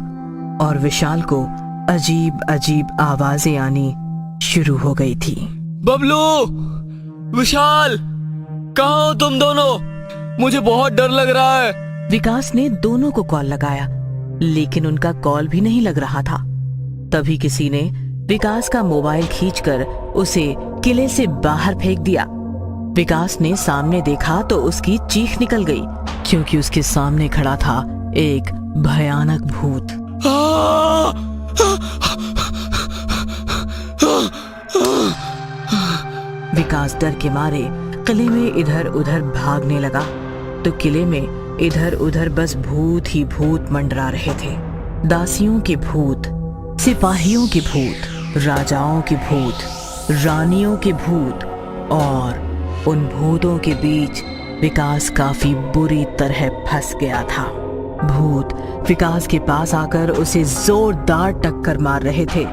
और विशाल को अजीब अजीब आवाजें आनी शुरू हो गई थी। बबलू, विशाल, कहाँ हो तुम दोनों? मुझे बहुत डर लग रहा है। विकास ने दोनों को कॉल लगाया, लेकिन उनका कॉल भी नहीं लग रहा था। तभी किसी ने विकास का मोबाइल खींचकर उसे किले से बाहर फेंक दिया। विकास ने सामने देखा तो उसकी चीख निकल गई, क्योंकि उसके सामने खड़ा था एक भयानक भूत। विकास डर के मारे किले में इधर उधर भागने लगा तो किले में इधर उधर बस भूत ही भूत मंडरा रहे थे। दासियों के भूत, सिपाहियों के भूत, राजाओं के भूत, रानियों के भूत, और उन भूतों के बीच विकास काफी बुरी तरह फंस गया था। भूत विकास के पास आकर उसे जोरदार टक्कर मार रहे थे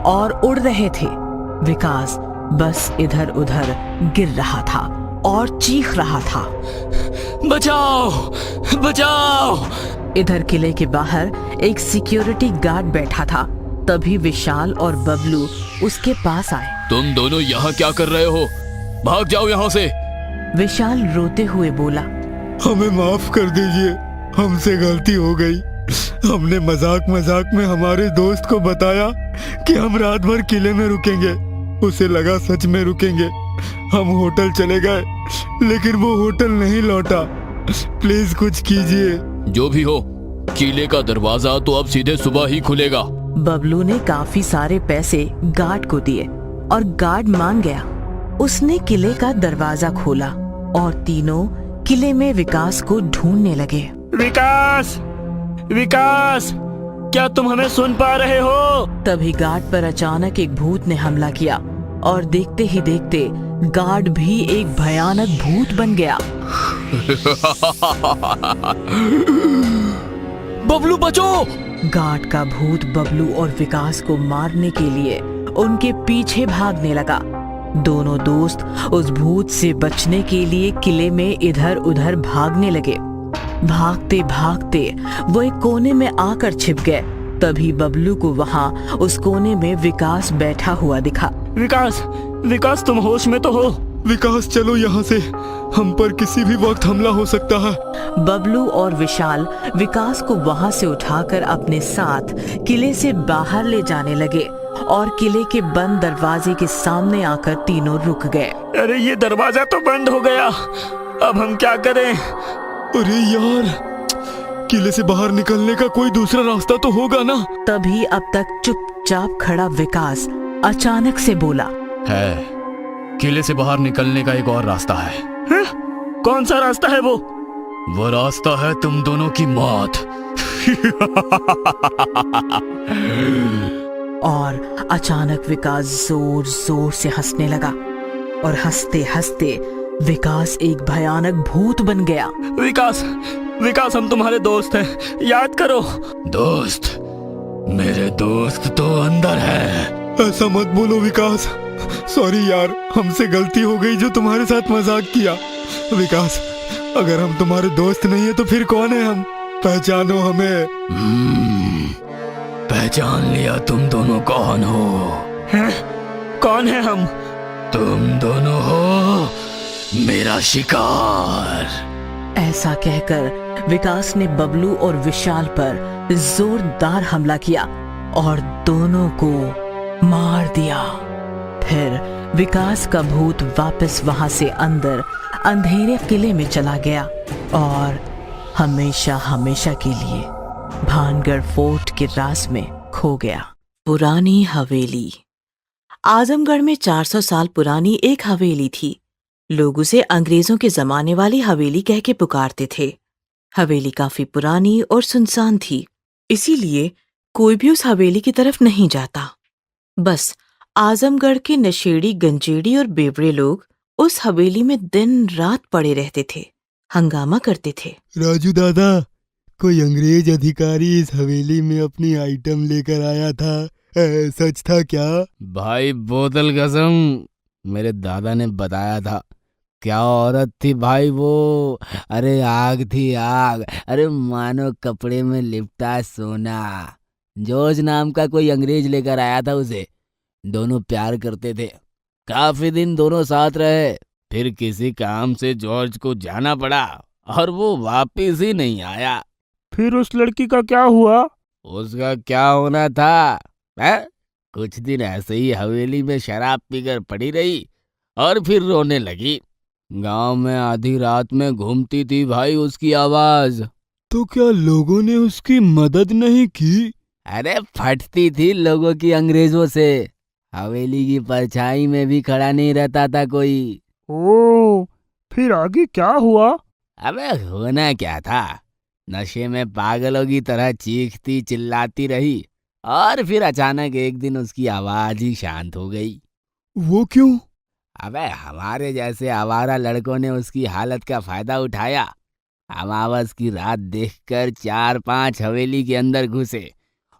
और उड़ रहे थे। विकास बस इधर उधर गिर रहा था और चीख रहा था, बचाओ, बचाओ। इधर किले के बाहर एक सिक्योरिटी गार्ड बैठा था। तभी विशाल और बबलू उसके पास आए। तुम दोनों यहाँ क्या कर रहे हो? भाग जाओ यहाँ से। विशाल रोते हुए बोला, हमें माफ कर दीजिए, हमसे गलती हो गई। हमने मजाक मजाक में हमारे दोस्त को बताया कि हम रात भर किले में रुकेंगे। उसे लगा सच में रुकेंगे। हम होटल चले गए, लेकिन वो होटल नहीं लौटा। प्लीज कुछ कीजिए। जो भी हो, किले का दरवाजा तो अब सीधे सुबह ही खुलेगा। बबलू ने काफी सारे पैसे गार्ड को दिए और गार्ड मान गया। उसने किले का दरवाजा खोला और तीनों किले में विकास को ढूंढने लगे। विकास, विकास, क्या तुम हमें सुन पा रहे हो? तभी गार्ड पर अचानक एक भूत ने हमला किया और देखते ही देखते गार्ड भी एक भयानक भूत बन गया। बबलू बचो! गार्ड का भूत बबलू और विकास को मारने के लिए उनके पीछे भागने लगा। दोनों दोस्त उस भूत से बचने के लिए किले में इधर उधर भागने लगे। भागते भागते वो एक कोने में आकर छिप गए। तभी बबलू को वहाँ उस कोने में विकास बैठा हुआ दिखा। विकास, विकास, तुम होश में तो हो? विकास, चलो यहाँ से, हम पर किसी भी वक्त हमला हो सकता है। बबलू और विशाल विकास को वहाँ से उठाकर अपने साथ किले से बाहर ले जाने लगे और किले के बंद दरवाजे के सामने आकर तीनों रुक गए। अरे ये दरवाजा तो बंद हो गया, अब हम क्या करें? अरे यार, किले से बाहर निकलने का कोई दूसरा रास्ता तो होगा ना? तभी अब तक चुपचाप खड़ा विकास अचानक से बोला, है, किले से बाहर निकलने का एक और रास्ता है। कौन सा रास्ता है वो? वो रास्ता है तुम दोनों की मौत। और अचानक विकास जोर जोर से हंसने लगा और हंसते हंसते विकास एक भयानक भूत बन गया। विकास, विकास, हम तुम्हारे दोस्त हैं, याद करो। दोस्त? मेरे दोस्त तो अंदर है। ऐसा मत बोलो विकास। सॉरी यार, हमसे गलती हो गई जो तुम्हारे साथ मजाक किया। विकास, अगर हम तुम्हारे दोस्त नहीं है तो फिर कौन है हम? पहचानो हमें। पहचान लिया तुम दोनों कौन हो। हैं? कौन है हम? तुम दोनों हो मेरा शिकार। ऐसा कहकर विकास ने बबलू और विशाल पर जोरदार हमला किया और दोनों को मार दिया। फिर विकास का भूत वापस वहां से अंदर अंधेरे किले में चला गया और हमेशा हमेशा के लिए भानगढ़ फोर्ट के राज में खो गया। पुरानी हवेली। आजमगढ़ में 400 साल पुरानी एक हवेली थी। लोग उसे अंग्रेजों के जमाने वाली हवेली कह के पुकारते थे। हवेली काफी पुरानी और सुनसान थी, इसीलिए कोई भी उस हवेली की तरफ नहीं जाता। बस आजमगढ़ के नशेड़ी, गंजेड़ी और बेवड़े लोग उस हवेली में दिन रात पड़े रहते थे, हंगामा करते थे। राजू दादा, कोई अंग्रेज अधिकारी इस हवेली में अपनी आइटम लेकर आया था, सच था क्या? भाई बोतल कसम, मेरे दादा ने बताया था। क्या औरत थी भाई वो, अरे आग थी आग, अरे मानो कपड़े में लिपटा सोना। जॉर्ज नाम का कोई अंग्रेज लेकर आया था उसे। दोनों प्यार करते थे, काफी दिन दोनों साथ रहे। फिर किसी काम से जॉर्ज को जाना पड़ा और वो वापिस ही नहीं आया। फिर उस लड़की का क्या हुआ? उसका क्या होना था है? कुछ दिन ऐसे ही हवेली में शराब पीकर पड़ी रही और फिर रोने लगी। गांव में आधी रात में घूमती थी भाई उसकी आवाज। तो क्या लोगों ने उसकी मदद नहीं की? अरे फटती थी लोगों की अंग्रेजों से। हवेली की परछाई में भी खड़ा नहीं रहता था कोई। ओ, फिर आगे क्या हुआ? अबे होना क्या था, नशे में पागलों की तरह चीखती चिल्लाती रही और फिर अचानक एक दिन उसकी आवाज ही शांत हो गई। वो क्यों? अबे हमारे जैसे आवारा लड़कों ने उसकी हालत का फायदा उठाया। अमावस की रात देखकर 4-5 हवेली के अंदर घुसे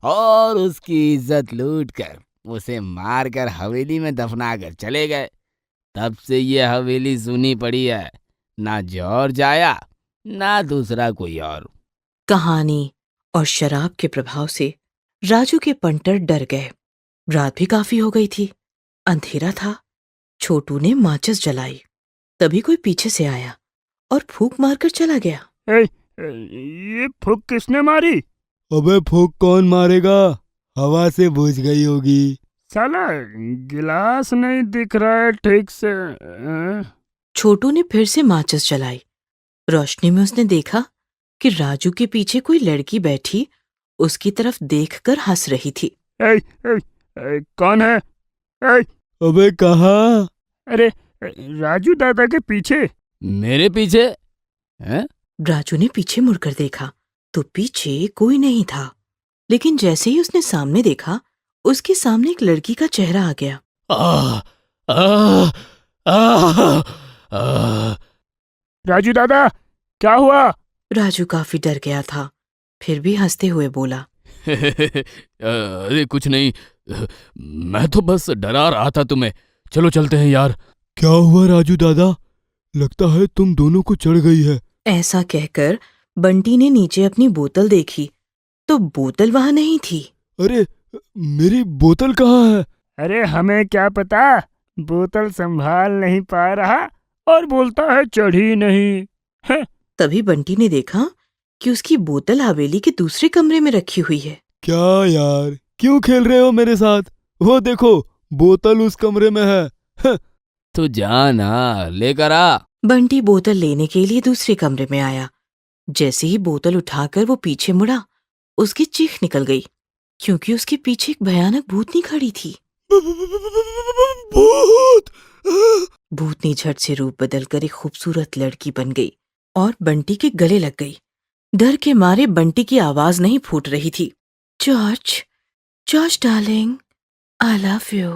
और उसकी इज्जत लूटकर उसे मारकर हवेली में दफना कर चले गए। तब से ये हवेली सुनी पड़ी है, ना जॉर्ज आया ना दूसरा कोई और। कहानी और शराब के प्रभाव से राजू के पंटर डर गए। रात भी काफी हो गई थी, अंधेरा था। छोटू ने माचिस जलाई, तभी कोई पीछे से आया और फूंक मारकर चला गया। ये फूंक किसने मारी? अबे फूंक कौन मारेगा, हवा से बुझ गई होगी। साला गिलास नहीं दिख रहा है ठीक से। छोटू ने फिर से माचिस जलाई। रोशनी में उसने देखा कि राजू के पीछे कोई लड़की बैठी उसकी तरफ देखकर हंस रही थी। कौन है? अबे कहाँ? अरे राजू दादा के पीछे। मेरे पीछे हैं? राजू ने पीछे मुड़कर देखा तो पीछे कोई नहीं था, लेकिन जैसे ही उसने सामने देखा उसके सामने एक लड़की का चेहरा आ गया। राजू दादा, क्या हुआ? राजू काफी डर गया था, फिर भी हंसते हुए बोला, अरे कुछ नहीं, मैं तो बस डरा रहा था तुम्हें। चलो चलते हैं यार। क्या हुआ राजू दादा? लगता है तुम दोनों को चढ़ गई है। ऐसा कहकर बंटी ने नीचे अपनी बोतल देखी तो बोतल वहां नहीं थी। अरे मेरी बोतल कहाँ है? अरे हमें क्या पता, बोतल संभाल नहीं पा रहा और बोलता है चढ़ी नहीं। तभी बंटी ने देखा कि उसकी बोतल हवेली के दूसरे कमरे में रखी हुई है। क्या यार, क्यों खेल रहे हो मेरे साथ? वो देखो, बोतल उस कमरे में है। तो जाना लेकर आ। बंटी बोतल लेने के लिए दूसरे कमरे में आया। जैसे ही बोतल उठाकर वो पीछे मुड़ा, उसकी चीख निकल गई, क्योंकि उसके पीछे एक भयानक भूतनी खड़ी थी। भूत! भूतनी झट से रूप बदलकर एक खूबसूरत लड़की बन गई और बंटी के गले लग गई। डर के मारे बंटी की आवाज नहीं फूट रही थी। George, George darling, I love you.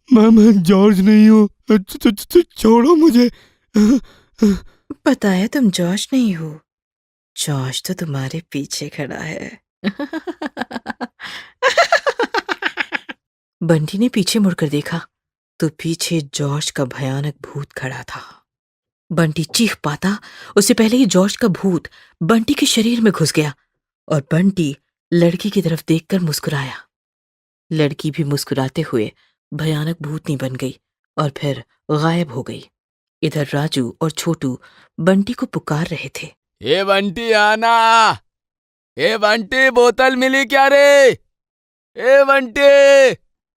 मैं जॉर्ज नहीं हूँ, छोड़ो मुझे। पता है तुम जॉर्ज नहीं हो, जॉर्ज तो तुम्हारे पीछे खड़ा है। बंटी ने पीछे मुड़कर देखा तो पीछे जॉर्ज का भयानक भूत खड़ा था। बंटी चीख पाता उससे पहले ही जॉर्ज का भूत बंटी के शरीर में घुस गया और बंटी लड़की की तरफ देखकर मुस्कुराया। लड़की भी मुस्कुराते हुए भयानक भूतनी बन गई और फिर गायब हो गई। इधर राजू और छोटू बंटी को पुकार रहे थे। ए बंटी आना, ए बंटी बोतल मिली क्या रे? ए बंटी!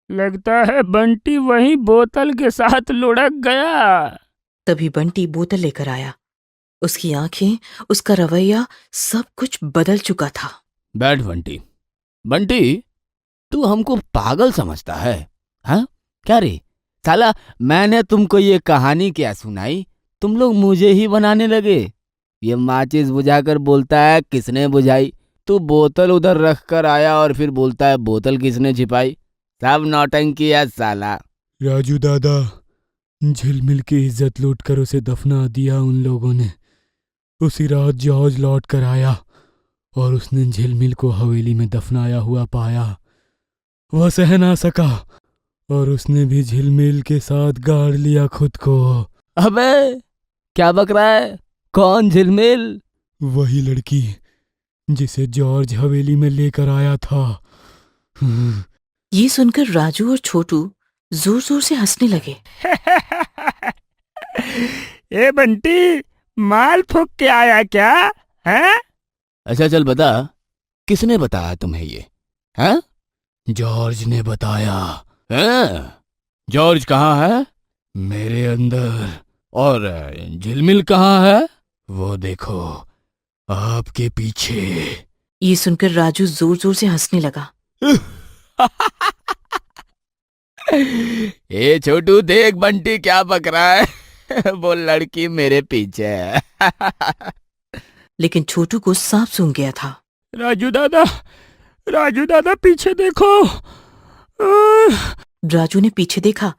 लगता है बंटी वही बोतल के साथ लुढ़क गया। तभी बंटी बोतल लेकर आया। उसकी आंखें, उसका रवैया, सब कुछ बदल चुका था। बैठ बंटी। बंटी, तू हमको पागल समझता है? हाँ क्या रे साला, मैंने तुमको ये कहानी क्या सुनाई, तुम लोग मुझे ही बनाने लगे। ये माचिस बुझाकर बोलता है किसने बुझाई, तू बोतल उधर रख कर आया और फिर बोलता है बोतल किसने छिपाई। सब नौटंकी है साला। राजू दादा, झिलमिल की इज्जत लूटकर उसे दफना दिया उन लोगों ने। उसी रात जॉर्ज लौट कर आया और उसने झिलमिल को हवेली में दफनाया हुआ पाया। वह सह ना सका और उसने भी झिलमिल के साथ गाड़ लिया खुद को। अबे क्या बक रहा है? कौन झिलमिल? वही लड़की जिसे जॉर्ज हवेली में लेकर आया था। ये सुनकर राजू और छोटू जोर जोर से हंसने लगे। ए बंटी, माल फूक के आया क्या है? अच्छा चल बता, किसने बताया तुम्हें ये? हैं? जॉर्ज ने बताया। हैं? जॉर्ज कहाँ है? मेरे अंदर। और झिलमिल कहाँ है? वो देखो, आपके पीछे। ये सुनकर राजू जोर जोर से हंसने लगा। ए छोटू, देख बंटी क्या बक रहा है। वो लड़की मेरे पीछे है। लेकिन छोटू को सांप सूंघ गया था। राजू दादा पीछे देखो। राजू ने पीछे देखा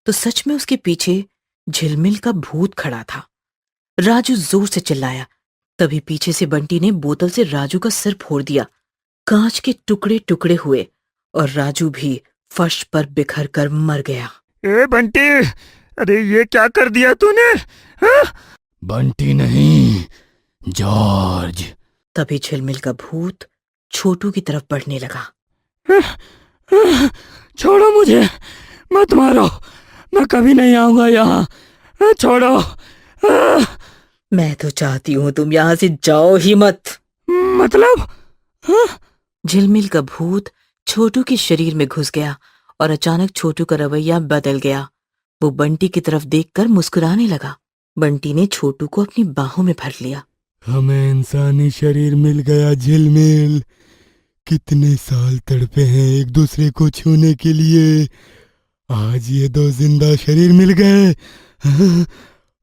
तो सच में उसके पीछे झिलमिल का भूत खड़ा था। राजू जोर से चिल्लाया। तभी पीछे से बंटी ने बोतल से राजू का सिर फोड़ दिया। कांच के टुकड़े टुकड़े हुए और राजू भी फर्श पर बिखर कर मर गया। ए बंटी, अरे ये क्या कर दिया तूने? बंटी नहीं, जॉर्ज। तभी झिलमिल का भूत छोटू की तरफ बढ़ने लगा। छोड़ो मुझे, मत मारो, मैं कभी नहीं आऊंगा यहाँ। छोड़ो। मैं तो चाहती हूँ तुम यहाँ से जाओ ही मत। मतलब? झिलमिल का भूत छोटू के शरीर में घुस गया और अचानक छोटू का रवैया बदल गया। वो बंटी की तरफ देखकर मुस्कुराने लगा। बंटी ने छोटू को अपनी बाहों में भर लिया। हमें इंसानी शरीर मिल गया झिलमिल। कितने साल तड़पे हैं एक दूसरे को छूने के लिए, आज ये दो जिंदा शरीर मिल गए।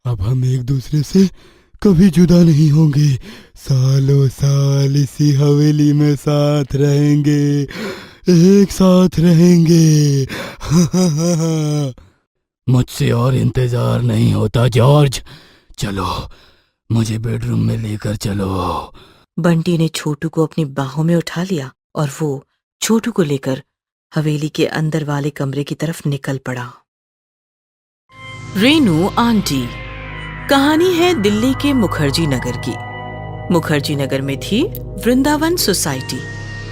अब हम एक दूसरे से कभी जुदा नहीं होंगे। सालों साल इसी हवेली में साथ रहेंगे, एक साथ रहेंगे। मुझसे और इंतजार नहीं होता जॉर्ज। चलो, मुझे बेडरूम में लेकर चलो। बंटी ने छोटू को अपनी बाहों में उठा लिया और वो छोटू को लेकर हवेली के अंदर वाले कमरे की तरफ निकल पड़ा। रेनू आंटी। कहानी है दिल्ली के मुखर्जी नगर की। मुखर्जी नगर में थी वृंदावन सोसाइटी।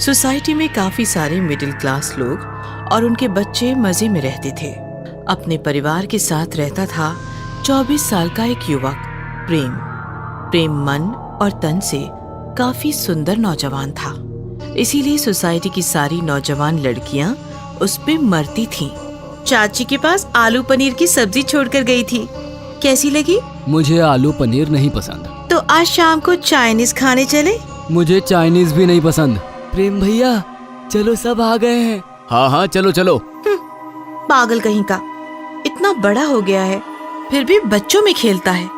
सोसाइटी में काफी सारे मिडिल क्लास लोग और उनके बच्चे मजे में रहते थे। अपने परिवार के साथ रहता था 24 साल का एक युवक प्रेम। प्रेम मन और तन से काफी सुंदर नौजवान था, इसीलिए सोसाइटी की सारी नौजवान लड़कियां उस पे मरती थीं। चाची के पास आलू पनीर की सब्जी छोड़कर गई थी, कैसी लगी? मुझे आलू पनीर नहीं पसंद। तो आज शाम को चाइनीज खाने चले? मुझे चाइनीज भी नहीं पसंद। प्रेम भैया, चलो सब आ गए हैं। हाँ हाँ चलो चलो। पागल कहीं का, इतना बड़ा हो गया है फिर भी बच्चों में खेलता है।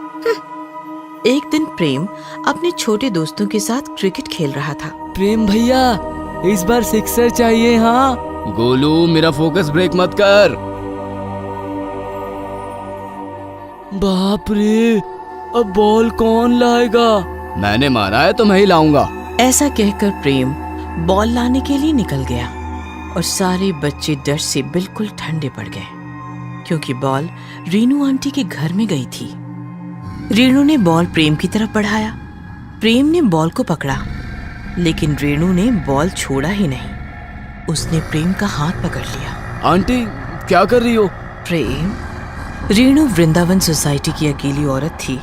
एक दिन प्रेम अपने छोटे दोस्तों के साथ क्रिकेट खेल रहा था। प्रेम भैया, इस बार सिक्सर चाहिए। हाँ गोलू, मेरा फोकस ब्रेक मत कर। बाप रे, अब बॉल कौन लाएगा? मैंने मारा है तो मैं ही लाऊंगा। ऐसा कहकर प्रेम बॉल लाने के लिए निकल गया और सारे बच्चे डर से बिल्कुल ठंडे पड़ गए, क्योंकि बॉल रीनू आंटी के घर में गई थी। रीनू ने बॉल प्रेम की तरफ बढ़ाया। प्रेम ने बॉल को पकड़ा, लेकिन रीनू ने बॉल छोड़ा ही नहीं। उसने प्रेम का हाथ पकड़ लिया। आंटी क्या कर रही हो? प्रेम, रीनू वृंदावन सोसाइटी की अकेली औरत थी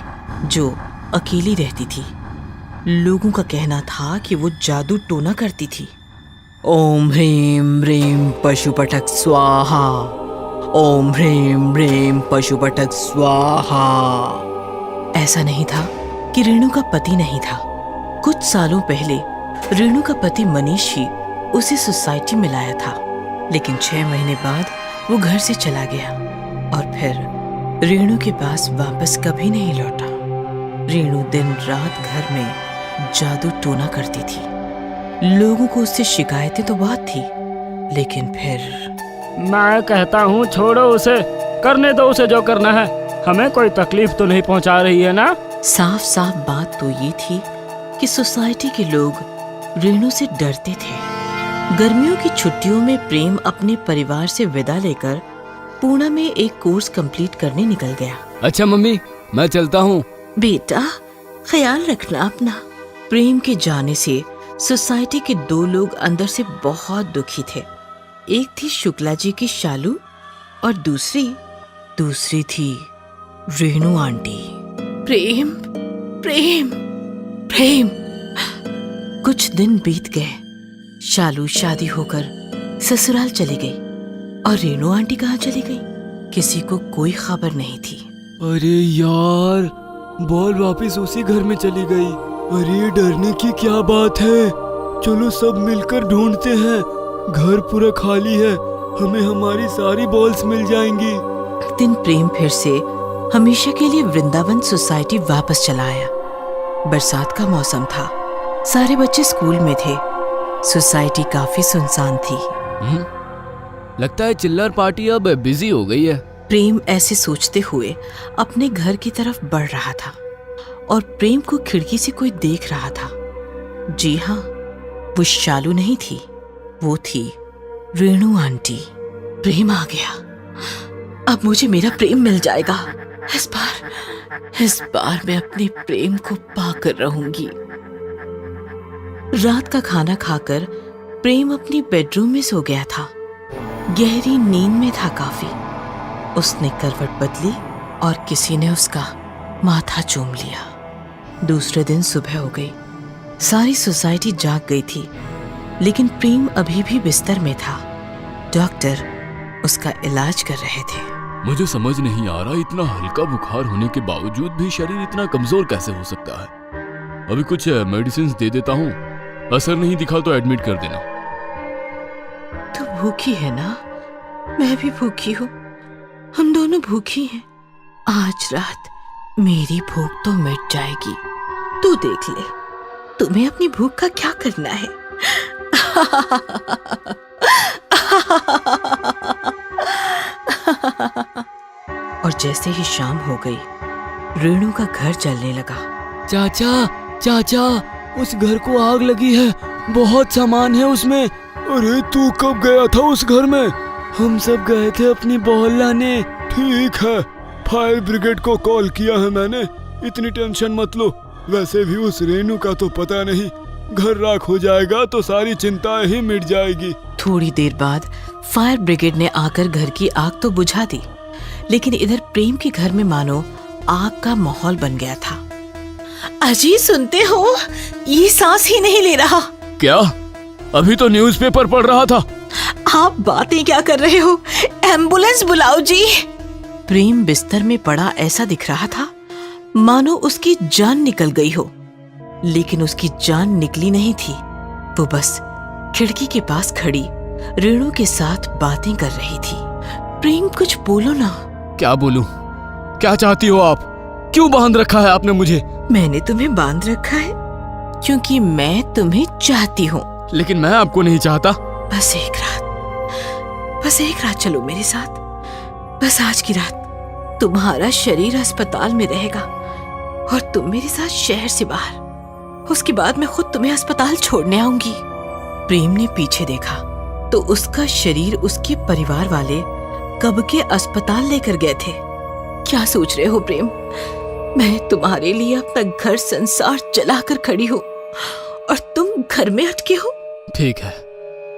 जो अकेली रहती थी। लोगों का कहना था कि वो जादू टोना करती थी। ओम ह्रीम ह्रीम पशुपटक स्वाहा। ओम ह्रीम ह्रीम पशुपटक स्वाहा। ऐसा नहीं था कि रेणु का पति नहीं था। कुछ सालों पहले रेणु का पति मनीष ही उसे सोसाइटी में लाया था, लेकिन 6 महीने बाद वो घर से चला गया और फिर रेणु के पास वापस कभी नहीं लौटा। रेणु दिन रात घर में जादू टोना करती थी। लोगों को उससे शिकायतें तो बहुत थी, लेकिन फिर मैं कहता हूँ छोड़ो उसे, करने दो उसे जो करना है, हमें कोई तकलीफ तो नहीं पहुँचा रही है ना। साफ साफ बात तो ये थी कि सोसाइटी के लोग रेणु से डरते थे। गर्मियों की छुट्टियों में प्रेम अपने परिवार से विदा लेकर पूना में एक कोर्स कंप्लीट करने निकल गया। अच्छा मम्मी, मैं चलता हूँ। बेटा, ख्याल रखना अपना। प्रेम के जाने से सोसाइटी के 2 लोग अंदर से बहुत दुखी थे। एक थी शुक्ला जी की शालू और दूसरी थी रेणु आंटी। प्रेम प्रेम प्रेम। कुछ दिन बीत गए। शालू शादी होकर ससुराल चली गई और रेणु आंटी कहाँ चली गई, किसी को कोई खबर नहीं थी। अरे यार, बॉल वापस उसी घर में चली गई। अरे डरने की क्या बात है, चलो सब मिलकर ढूंढते हैं। घर पूरा खाली है, हमें हमारी सारी बॉल्स मिल जाएंगी। एक दिन प्रेम फिर से हमेशा के लिए वृंदावन सोसाइटी वापस चला आया। बरसात का मौसम था, सारे बच्चे स्कूल में थे। सोसाइटी काफी सुनसान थी। लगता है चिल्लर पार्टी अब बिजी हो गई है। प्रेम ऐसे सोचते हुए अपने घर की तरफ बढ़ रहा था और प्रेम को खिड़की से कोई देख रहा था। जी हाँ, वो शालू नहीं थी, वो थी रेणु आंटी। प्रेम आ गया। अब मुझे मेरा प्रेम मिल जाएगा। इस बार मैं अपने प्रेम को पाकर रहूंगी। रात का खाना खाकर प्रेम अपनी बेडरूम में सो गया था। गहरी नींद में था काफी। उसने करवट बदली और किसी ने उसका माथा चूम लिया। दूसरे दिन सुबह हो गई। सारी सोसाइटी जाग गई थी, लेकिन प्रेम अभी भी बिस्तर में था। डॉक्टर उसका इलाज कर रहे थे। मुझे समझ नहीं आ रहा, इतना हल्का बुखार होने के बावजूद भी शरीर इतना कमजोर कैसे हो सकता है। अभी कुछ मेडिसिन दे देता हूँ, असर नहीं दिखा तो एडमिट कर देना। तू भूखी है ना? मैं भी भूखी हूँ, हम दोनों भूखी हैं। आज रात मेरी भूख तो मिट जाएगी। तू देख ले, तुम्हें अपनी भूख का क्या करना है। और जैसे ही शाम हो गई, रेणु का घर जलने लगा। चाचा, उस घर को आग लगी है, बहुत सामान है उसमें। अरे तू कब गया था उस घर में? हम सब गए थे अपनी बॉल लाने। ठीक है, फायर ब्रिगेड को कॉल किया है मैंने, इतनी टेंशन मत लो। वैसे भी उस रेणु का तो पता नहीं, घर राख हो जाएगा तो सारी चिंताएं ही मिट जाएगी। थोड़ी देर बाद फायर ब्रिगेड ने आकर घर की आग तो बुझा दी, लेकिन इधर प्रेम के घर में मानो आग का माहौल बन गया था। अजी सुनते हो, ये सांस ही नहीं ले रहा। क्या? अभी तो न्यूज़पेपर पढ़ रहा था। आप बातें क्या कर रहे हो? एम्बुलेंस बुलाओ जी। प्रेम बिस्तर में पड़ा ऐसा दिख रहा था मानो उसकी जान निकल गई हो, लेकिन उसकी जान निकली नहीं थी। वो बस खिड़की के पास खड़ी रेणु के साथ बातें कर रही थी। प्रेम, कुछ बोलो ना। क्या बोलूं? क्या चाहती हो आप? क्यों बांध रखा है आपने मुझे? मैंने तुम्हें बांध रखा है क्योंकि मैं तुम्हें चाहती हूँ। लेकिन मैं आपको नहीं चाहता। बस एक रात चलो मेरे साथ। बस आज की रात तुम्हारा शरीर अस्पताल में रहेगा और तुम मेरे साथ शहर से बाहर। उसके बाद मैं खुद तुम्हें अस्पताल छोड़ने आऊंगी। प्रेम ने पीछे देखा तो उसका शरीर उसके परिवार वाले कब के अस्पताल लेकर गए थे। क्या सोच रहे हो प्रेम? मैं तुम्हारे लिए अपना घर संसार जलाकर खड़ी हूँ और तुम घर में अटके हो। ठीक है,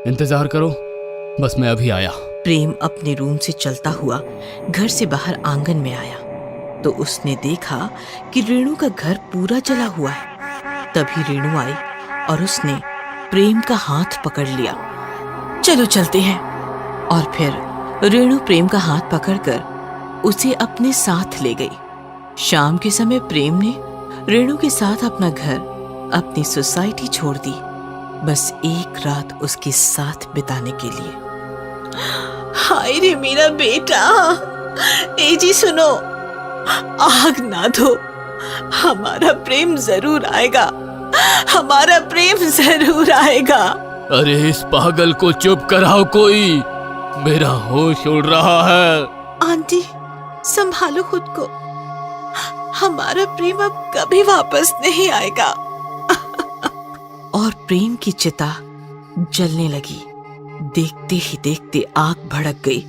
इंतजार करो, बस मैं अभी आया। प्रेम अपने रूम से चलता हुआ घर से बाहर आंगन में आया तो उसने देखा कि रेणु का घर पूरा जला हुआ है। तभी रेणु आई और उसने प्रेम का हाथ पकड़ लिया। चलो चलते हैं। और फिर रेणु प्रेम का हाथ पकड़कर उसे अपने साथ ले गई। शाम के समय प्रेम ने रेणु के साथ अपना घर, अपनी सोसाइटी छोड़ दी, बस एक रात उसके साथ बिताने के लिए। हाय रे मेरा बेटा, ए जी सुनो, आग ना दो, हमारा प्रेम जरूर आएगा, हमारा प्रेम जरूर आएगा। अरे इस पागल को चुप कराओ कोई, मेरा होश उड़ रहा है। आंटी संभालो खुद को, हमारा प्रेम अब कभी वापस नहीं आएगा। और प्रेम की चिता जलने लगी। देखते ही देखते आग भड़क गई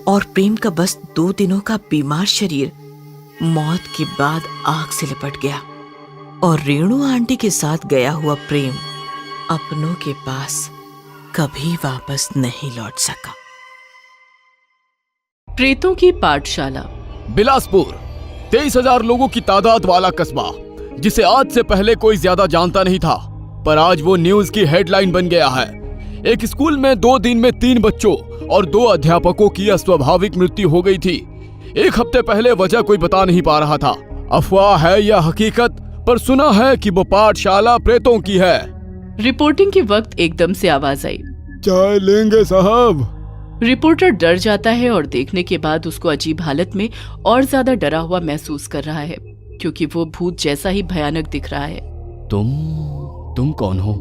और प्रेम का बस 2 दिनों का बीमार शरीर मौत के बाद आग से लिपट गया। और रेणु आंटी के साथ गया हुआ प्रेम अपनों के पास कभी वापस नहीं लौट सका। प्रेतों की पाठशाला। बिलासपुर 23,000 लोगों की तादाद वाला कस्बा, जिसे आज से पहले कोई ज्यादा जानता नहीं था, पर आज वो न्यूज की हेडलाइन बन गया है। एक स्कूल में 2 दिन में 3 बच्चों और 2 अध्यापकों की अस्वाभाविक मृत्यु हो गई थी। 1 हफ्ते पहले वजह कोई बता नहीं पा रहा था। अफवाह है या हकीकत, पर सुना है कि वो पाठशाला प्रेतों की है। रिपोर्टिंग के वक्त एकदम से आवाज आई, चाय लेंगे साहब। रिपोर्टर डर जाता है और देखने के बाद उसको अजीब हालत में और ज्यादा डरा हुआ महसूस कर रहा है, क्योंकि वो भूत जैसा ही भयानक दिख रहा है। तुम कौन हो?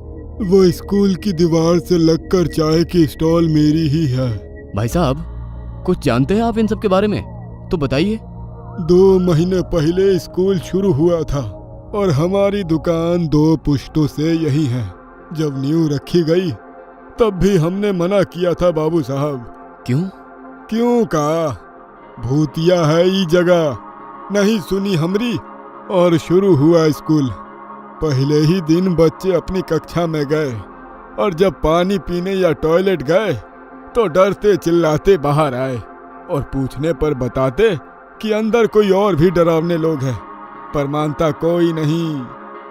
वो स्कूल की दीवार से लगकर चाय की स्टॉल मेरी ही है। भाई साहब, कुछ जानते हैं आप इन सब के बारे में? तो बताइए। 2 महीने पहले स्कूल शुरू हुआ था और हमारी दुकान 2 पुश्तों से यही है। जब नींव रखी गई तब भी हमने मना किया था बाबू साहब। क्यों का? भूतिया है ये जगह, नहीं सुनी हमरी। और शुरू हुआ स्कूल। पहले ही दिन बच्चे अपनी कक्षा में गए और जब पानी पीने या टॉयलेट गए तो डरते चिल्लाते बाहर आए और पूछने पर बताते कि अंदर कोई और भी डरावने लोग हैं, पर मानता कोई नहीं।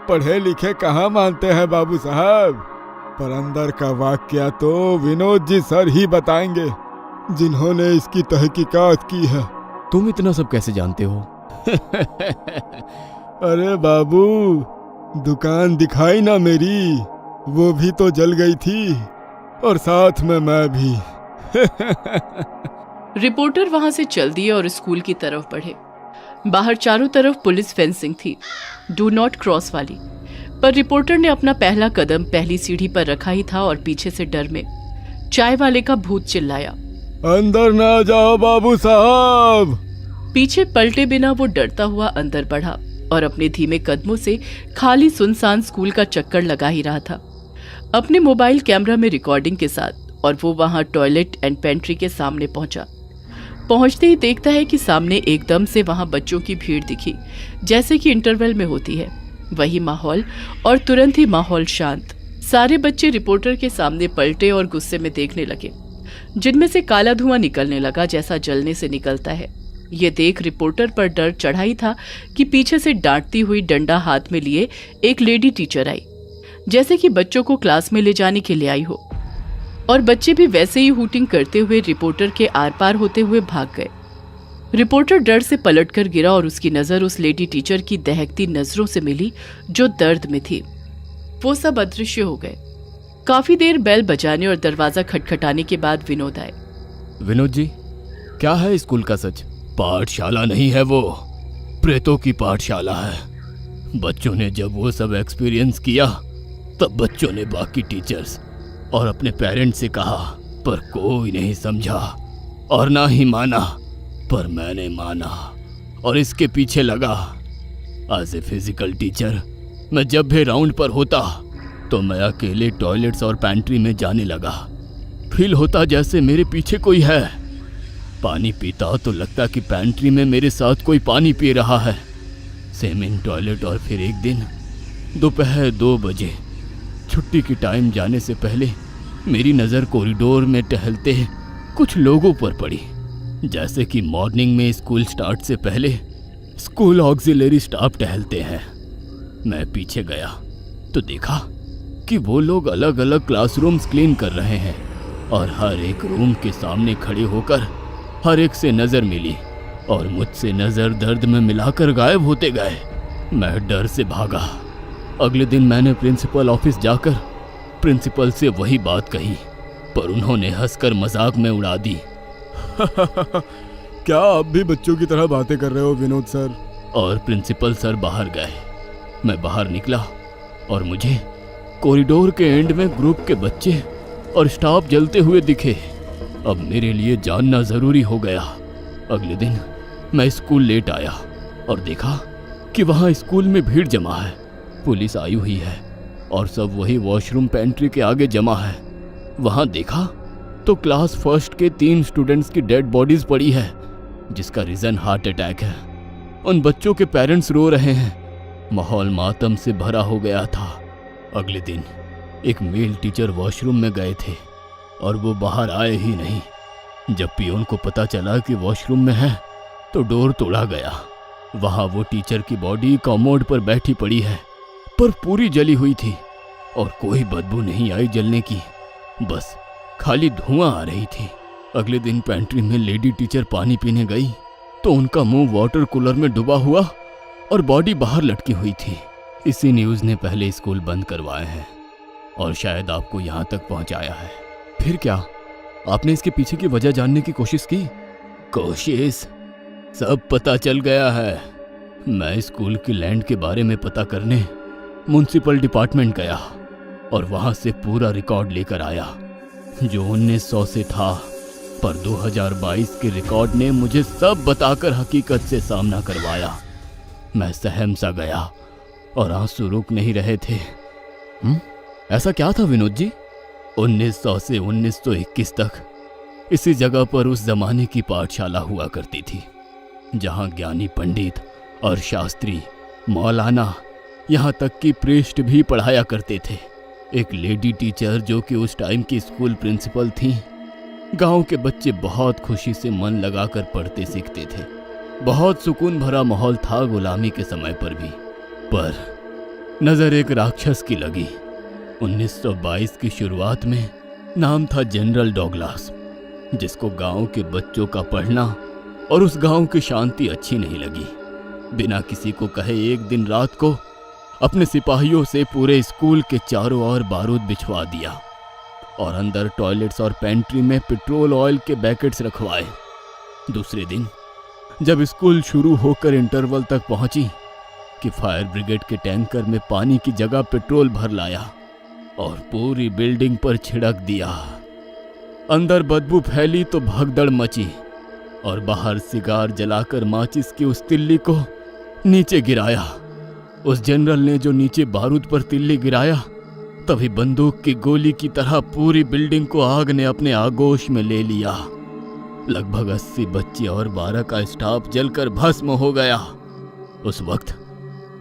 पढ़े लिखे कहाँ मानते हैं बाबू साहब। पर अंदर का वाकया तो विनोद जी सर ही बताएंगे, जिन्होंने इसकी तहकीकात की है। तुम इतना सब कैसे जानते हो? अरे बाबू, दुकान दिखाई ना मेरी, वो भी तो जल गई थी और साथ में मैं भी। रिपोर्टर वहां से चल दिए और स्कूल की तरफ बढ़े। बाहर चारों तरफ पुलिस फेंसिंग थी, डू नॉट क्रॉस वाली, पर रिपोर्टर ने अपना पहला कदम पहली सीढ़ी पर रखा ही था और पीछे से डर में चाय वाले का भूत चिल्लाया, अंदर ना जाओ बाबू साहब। पीछे पलटे बिना वो डरता हुआ अंदर बढ़ा और अपने धीमे कदमों से खाली सुनसान स्कूल का चक्कर लगा ही रहा था, अपने मोबाइल कैमरा में रिकॉर्डिंग के साथ। और वो वहां टॉयलेट एंड पेंट्री के सामने पहुंचा। पहुंचते ही देखता है कि सामने एकदम से वहां बच्चों की भीड़ दिखी, जैसे कि इंटरवल में होती है वही माहौल, और तुरंत ही माहौल शांत। सारे बच्चे रिपोर्टर के सामने पलटे और गुस्से में देखने लगे, जिनमें से काला धुआं निकलने लगा जैसा जलने से निकलता है। ये देख रिपोर्टर पर डर चढ़ा ही था कि पीछे से डांटती हुई डंडा हाथ में लिए एक लेडी टीचर आई, जैसे कि बच्चों को क्लास में ले जाने के लिए आई हो। और बच्चे भी वैसे ही हूटिंग करते हुए रिपोर्टर के आर पार होते हुए भाग गए। रिपोर्टर डर से पलटकर गिरा और उसकी नजर उस लेडी टीचर की दहकती नजरों से मिली, जो दर्द में थी। वो सब अदृश्य हो गए। काफी देर बेल बजाने और दरवाजा खटखटाने के बाद विनोद आए। विनोद जी, क्या है स्कूल का सच? पाठशाला नहीं है वो, प्रेतों की पाठशाला है। बच्चों ने जब वो सब एक्सपीरियंस किया तब बच्चों ने बाकी टीचर्स और अपने पेरेंट्स से कहा, पर कोई नहीं समझा और ना ही माना। पर मैंने माना और इसके पीछे लगा। एज ए फिजिकल टीचर मैं जब भी राउंड पर होता तो मैं अकेले टॉयलेट्स और पैंट्री में जाने लगा। फील होता जैसे मेरे पीछे कोई है। पानी पीता तो लगता कि पैंट्री में मेरे साथ कोई पानी पी रहा है। Same in toilet. और फिर एक दिन दोपहर 2 बजे छुट्टी की टाइम जाने से पहले मेरी नज़र कॉरिडोर में टहलते कुछ लोगों पर पड़ी, जैसे कि मॉर्निंग में स्कूल स्टार्ट से पहले स्कूल ऑक्सिलरी स्टाफ टहलते हैं। मैं पीछे गया तो देखा कि वो लोग अलग अलग क्लासरूम्स क्लीन कर रहे हैं और हर एक रूम के सामने खड़े होकर हर एक से नजर मिली और मुझसे नजर दर्द में मिलाकर गायब होते गए। मैं डर से भागा। अगले दिन मैंने प्रिंसिपल ऑफिस जाकर प्रिंसिपल से वही बात कही, पर उन्होंने हंसकर मजाक में उड़ा दी। क्या आप भी बच्चों की तरह बातें कर रहे हो विनोद सर? और प्रिंसिपल सर बाहर गए। मैं बाहर निकला और मुझे कॉरिडोर के एंड में ग्रुप के बच्चे और स्टाफ जलते हुए दिखे। अब मेरे लिए जानना जरूरी हो गया। अगले दिन मैं स्कूल लेट आया और देखा कि वहाँ स्कूल में भीड़ जमा है, पुलिस आई हुई है और सब वही वॉशरूम पेंट्री के आगे जमा है। वहाँ देखा तो क्लास फर्स्ट के 3 स्टूडेंट्स की डेड बॉडीज पड़ी है, जिसका रीजन हार्ट अटैक है। उन बच्चों के पेरेंट्स रो रहे हैं। माहौल मातम से भरा हो गया था। अगले दिन एक मेल टीचर वॉशरूम में गए थे और वो बाहर आए ही नहीं। जब पियोन को पता चला कि वॉशरूम में है तो डोर तोड़ा गया। वहाँ वो टीचर की बॉडी कमोड पर बैठी पड़ी है, पर पूरी जली हुई थी और कोई बदबू नहीं आई जलने की, बस खाली धुआं आ रही थी। अगले दिन पेंट्री में लेडी टीचर पानी पीने गई तो उनका मुंह वाटर कूलर में डूबा हुआ और बॉडी बाहर लटकी हुई थी। इसी न्यूज़ ने पहले स्कूल बंद करवाए हैं और शायद आपको यहाँ तक पहुँचाया है। फिर क्या? आपने इसके पीछे की वजह जानने की कोशिश की? कोशिश सब पता चल गया है। मैं स्कूल की लैंड के बारे में पता करने म्युनिसिपल डिपार्टमेंट गया और वहाँ से पूरा रिकॉर्ड लेकर आया जो 1900 से था, पर 2022 के रिकॉर्ड ने मुझे सब बताकर हकीकत से सामना करवाया। मैं सहम सा गया और आंसू रुक नहीं रहे थे। ऐसा क्या था विनोद जी? 1900 से 1921 तक इसी जगह पर उस जमाने की पाठशाला हुआ करती थी, जहां ज्ञानी पंडित और शास्त्री, मौलाना, यहाँ तक कि प्रीस्ट भी पढ़ाया करते थे। एक लेडी टीचर जो कि उस टाइम की स्कूल प्रिंसिपल थी। गांव के बच्चे बहुत खुशी से मन लगाकर पढ़ते सीखते थे। बहुत सुकून भरा माहौल था गुलामी के समय पर भी। पर नजर एक राक्षस की लगी। 1922 की शुरुआत में नाम था जनरल डॉगलास, जिसको गांव के बच्चों का पढ़ना और उस गांव की शांति अच्छी नहीं लगी। बिना किसी को कहे एक दिन रात को अपने सिपाहियों से पूरे स्कूल के चारों ओर बारूद बिछवा दिया और अंदर टॉयलेट्स और पेंट्री में पेट्रोल ऑयल के पैकेट्स रखवाए। दूसरे दिन जब स्कूल शुरू होकर इंटरवल तक पहुंची कि फायर ब्रिगेड के टैंकर में पानी की जगह पेट्रोल भर लाया और पूरी बिल्डिंग पर छिड़क दिया। अंदर बदबू फैली तो भगदड़ मची और बाहर सिगार जलाकर माचिस की उस तिल्ली को नीचे गिराया। उस जनरल ने जो नीचे बारूद पर तिल्ली गिराया, तभी बंदूक की गोली की तरह पूरी बिल्डिंग को आग ने अपने आगोश में ले लिया। लगभग 80 बच्चे और 12 का स्टाफ जलकर भस्म हो गया। उस वक्त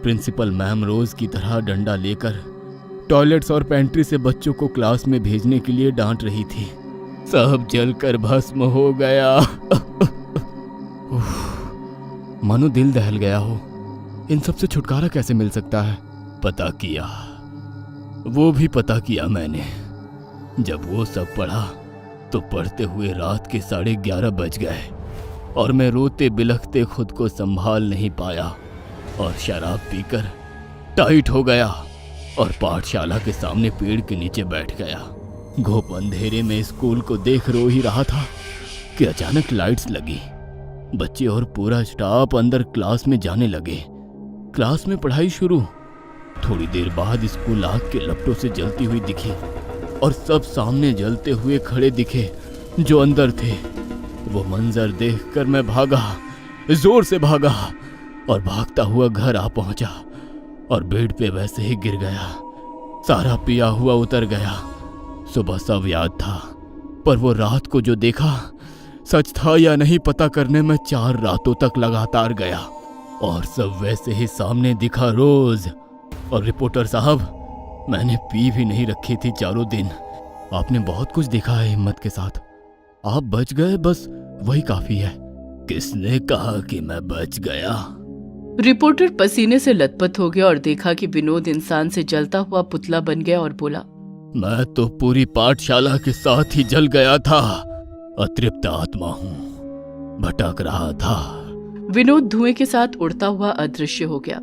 प्रिंसिपल मैम रोज की तरह डंडा लेकर टॉयलेट्स और पेंट्री से बच्चों को क्लास में भेजने के लिए डांट रही थी। सब जलकर भस्म हो गया। मानो दिल दहल गया हो। इन सब से छुटकारा कैसे मिल सकता है? पता किया, वो भी पता किया मैंने। जब वो सब पढ़ा तो पढ़ते हुए रात के 11:30 बज गए और मैं रोते बिलखते खुद को संभाल नहीं पाया और शराब पीकर टाइट हो गया और पाठशाला के सामने पेड़ के नीचे बैठ गया। घोप अंधेरे में स्कूल को देख रो ही रहा था कि अचानक लाइट्स लगी। बच्चे और पूरा स्टाफ अंदर क्लास में जाने लगे। क्लास में पढ़ाई शुरू। थोड़ी देर बाद स्कूल आग के लपटों से जलती हुई दिखी और सब सामने जलते हुए खड़े दिखे जो अंदर थे। वो मंजर देखकर मैं भागा, जोर से भागा और भागता हुआ घर आ पहुंचा और बेड पे वैसे ही गिर गया। सारा पिया हुआ उतर गया। सुबह सब याद था, पर वो रात को जो देखा सच था या नहीं पता करने में 4 रातों तक लगातार गया और सब वैसे ही सामने दिखा रोज। और रिपोर्टर साहब, मैंने पी भी नहीं रखी थी चारों दिन। आपने बहुत कुछ देखा है हिम्मत के साथ। आप बच गए, बस वही काफी है। किसने कहा कि मैं बच गया? रिपोर्टर पसीने से लथपथ हो गया और देखा कि विनोद इंसान से जलता हुआ पुतला बन गया और बोला, मैं तो पूरी पाठशाला के साथ ही जल गया था। अतृप्त आत्मा हूँ, भटक रहा था। विनोद धुएं के साथ उड़ता हुआ अदृश्य हो गया।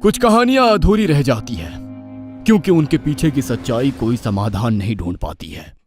कुछ कहानियां अधूरी रह जाती है क्योंकि उनके पीछे की सच्चाई कोई समाधान नहीं ढूंढ पाती है।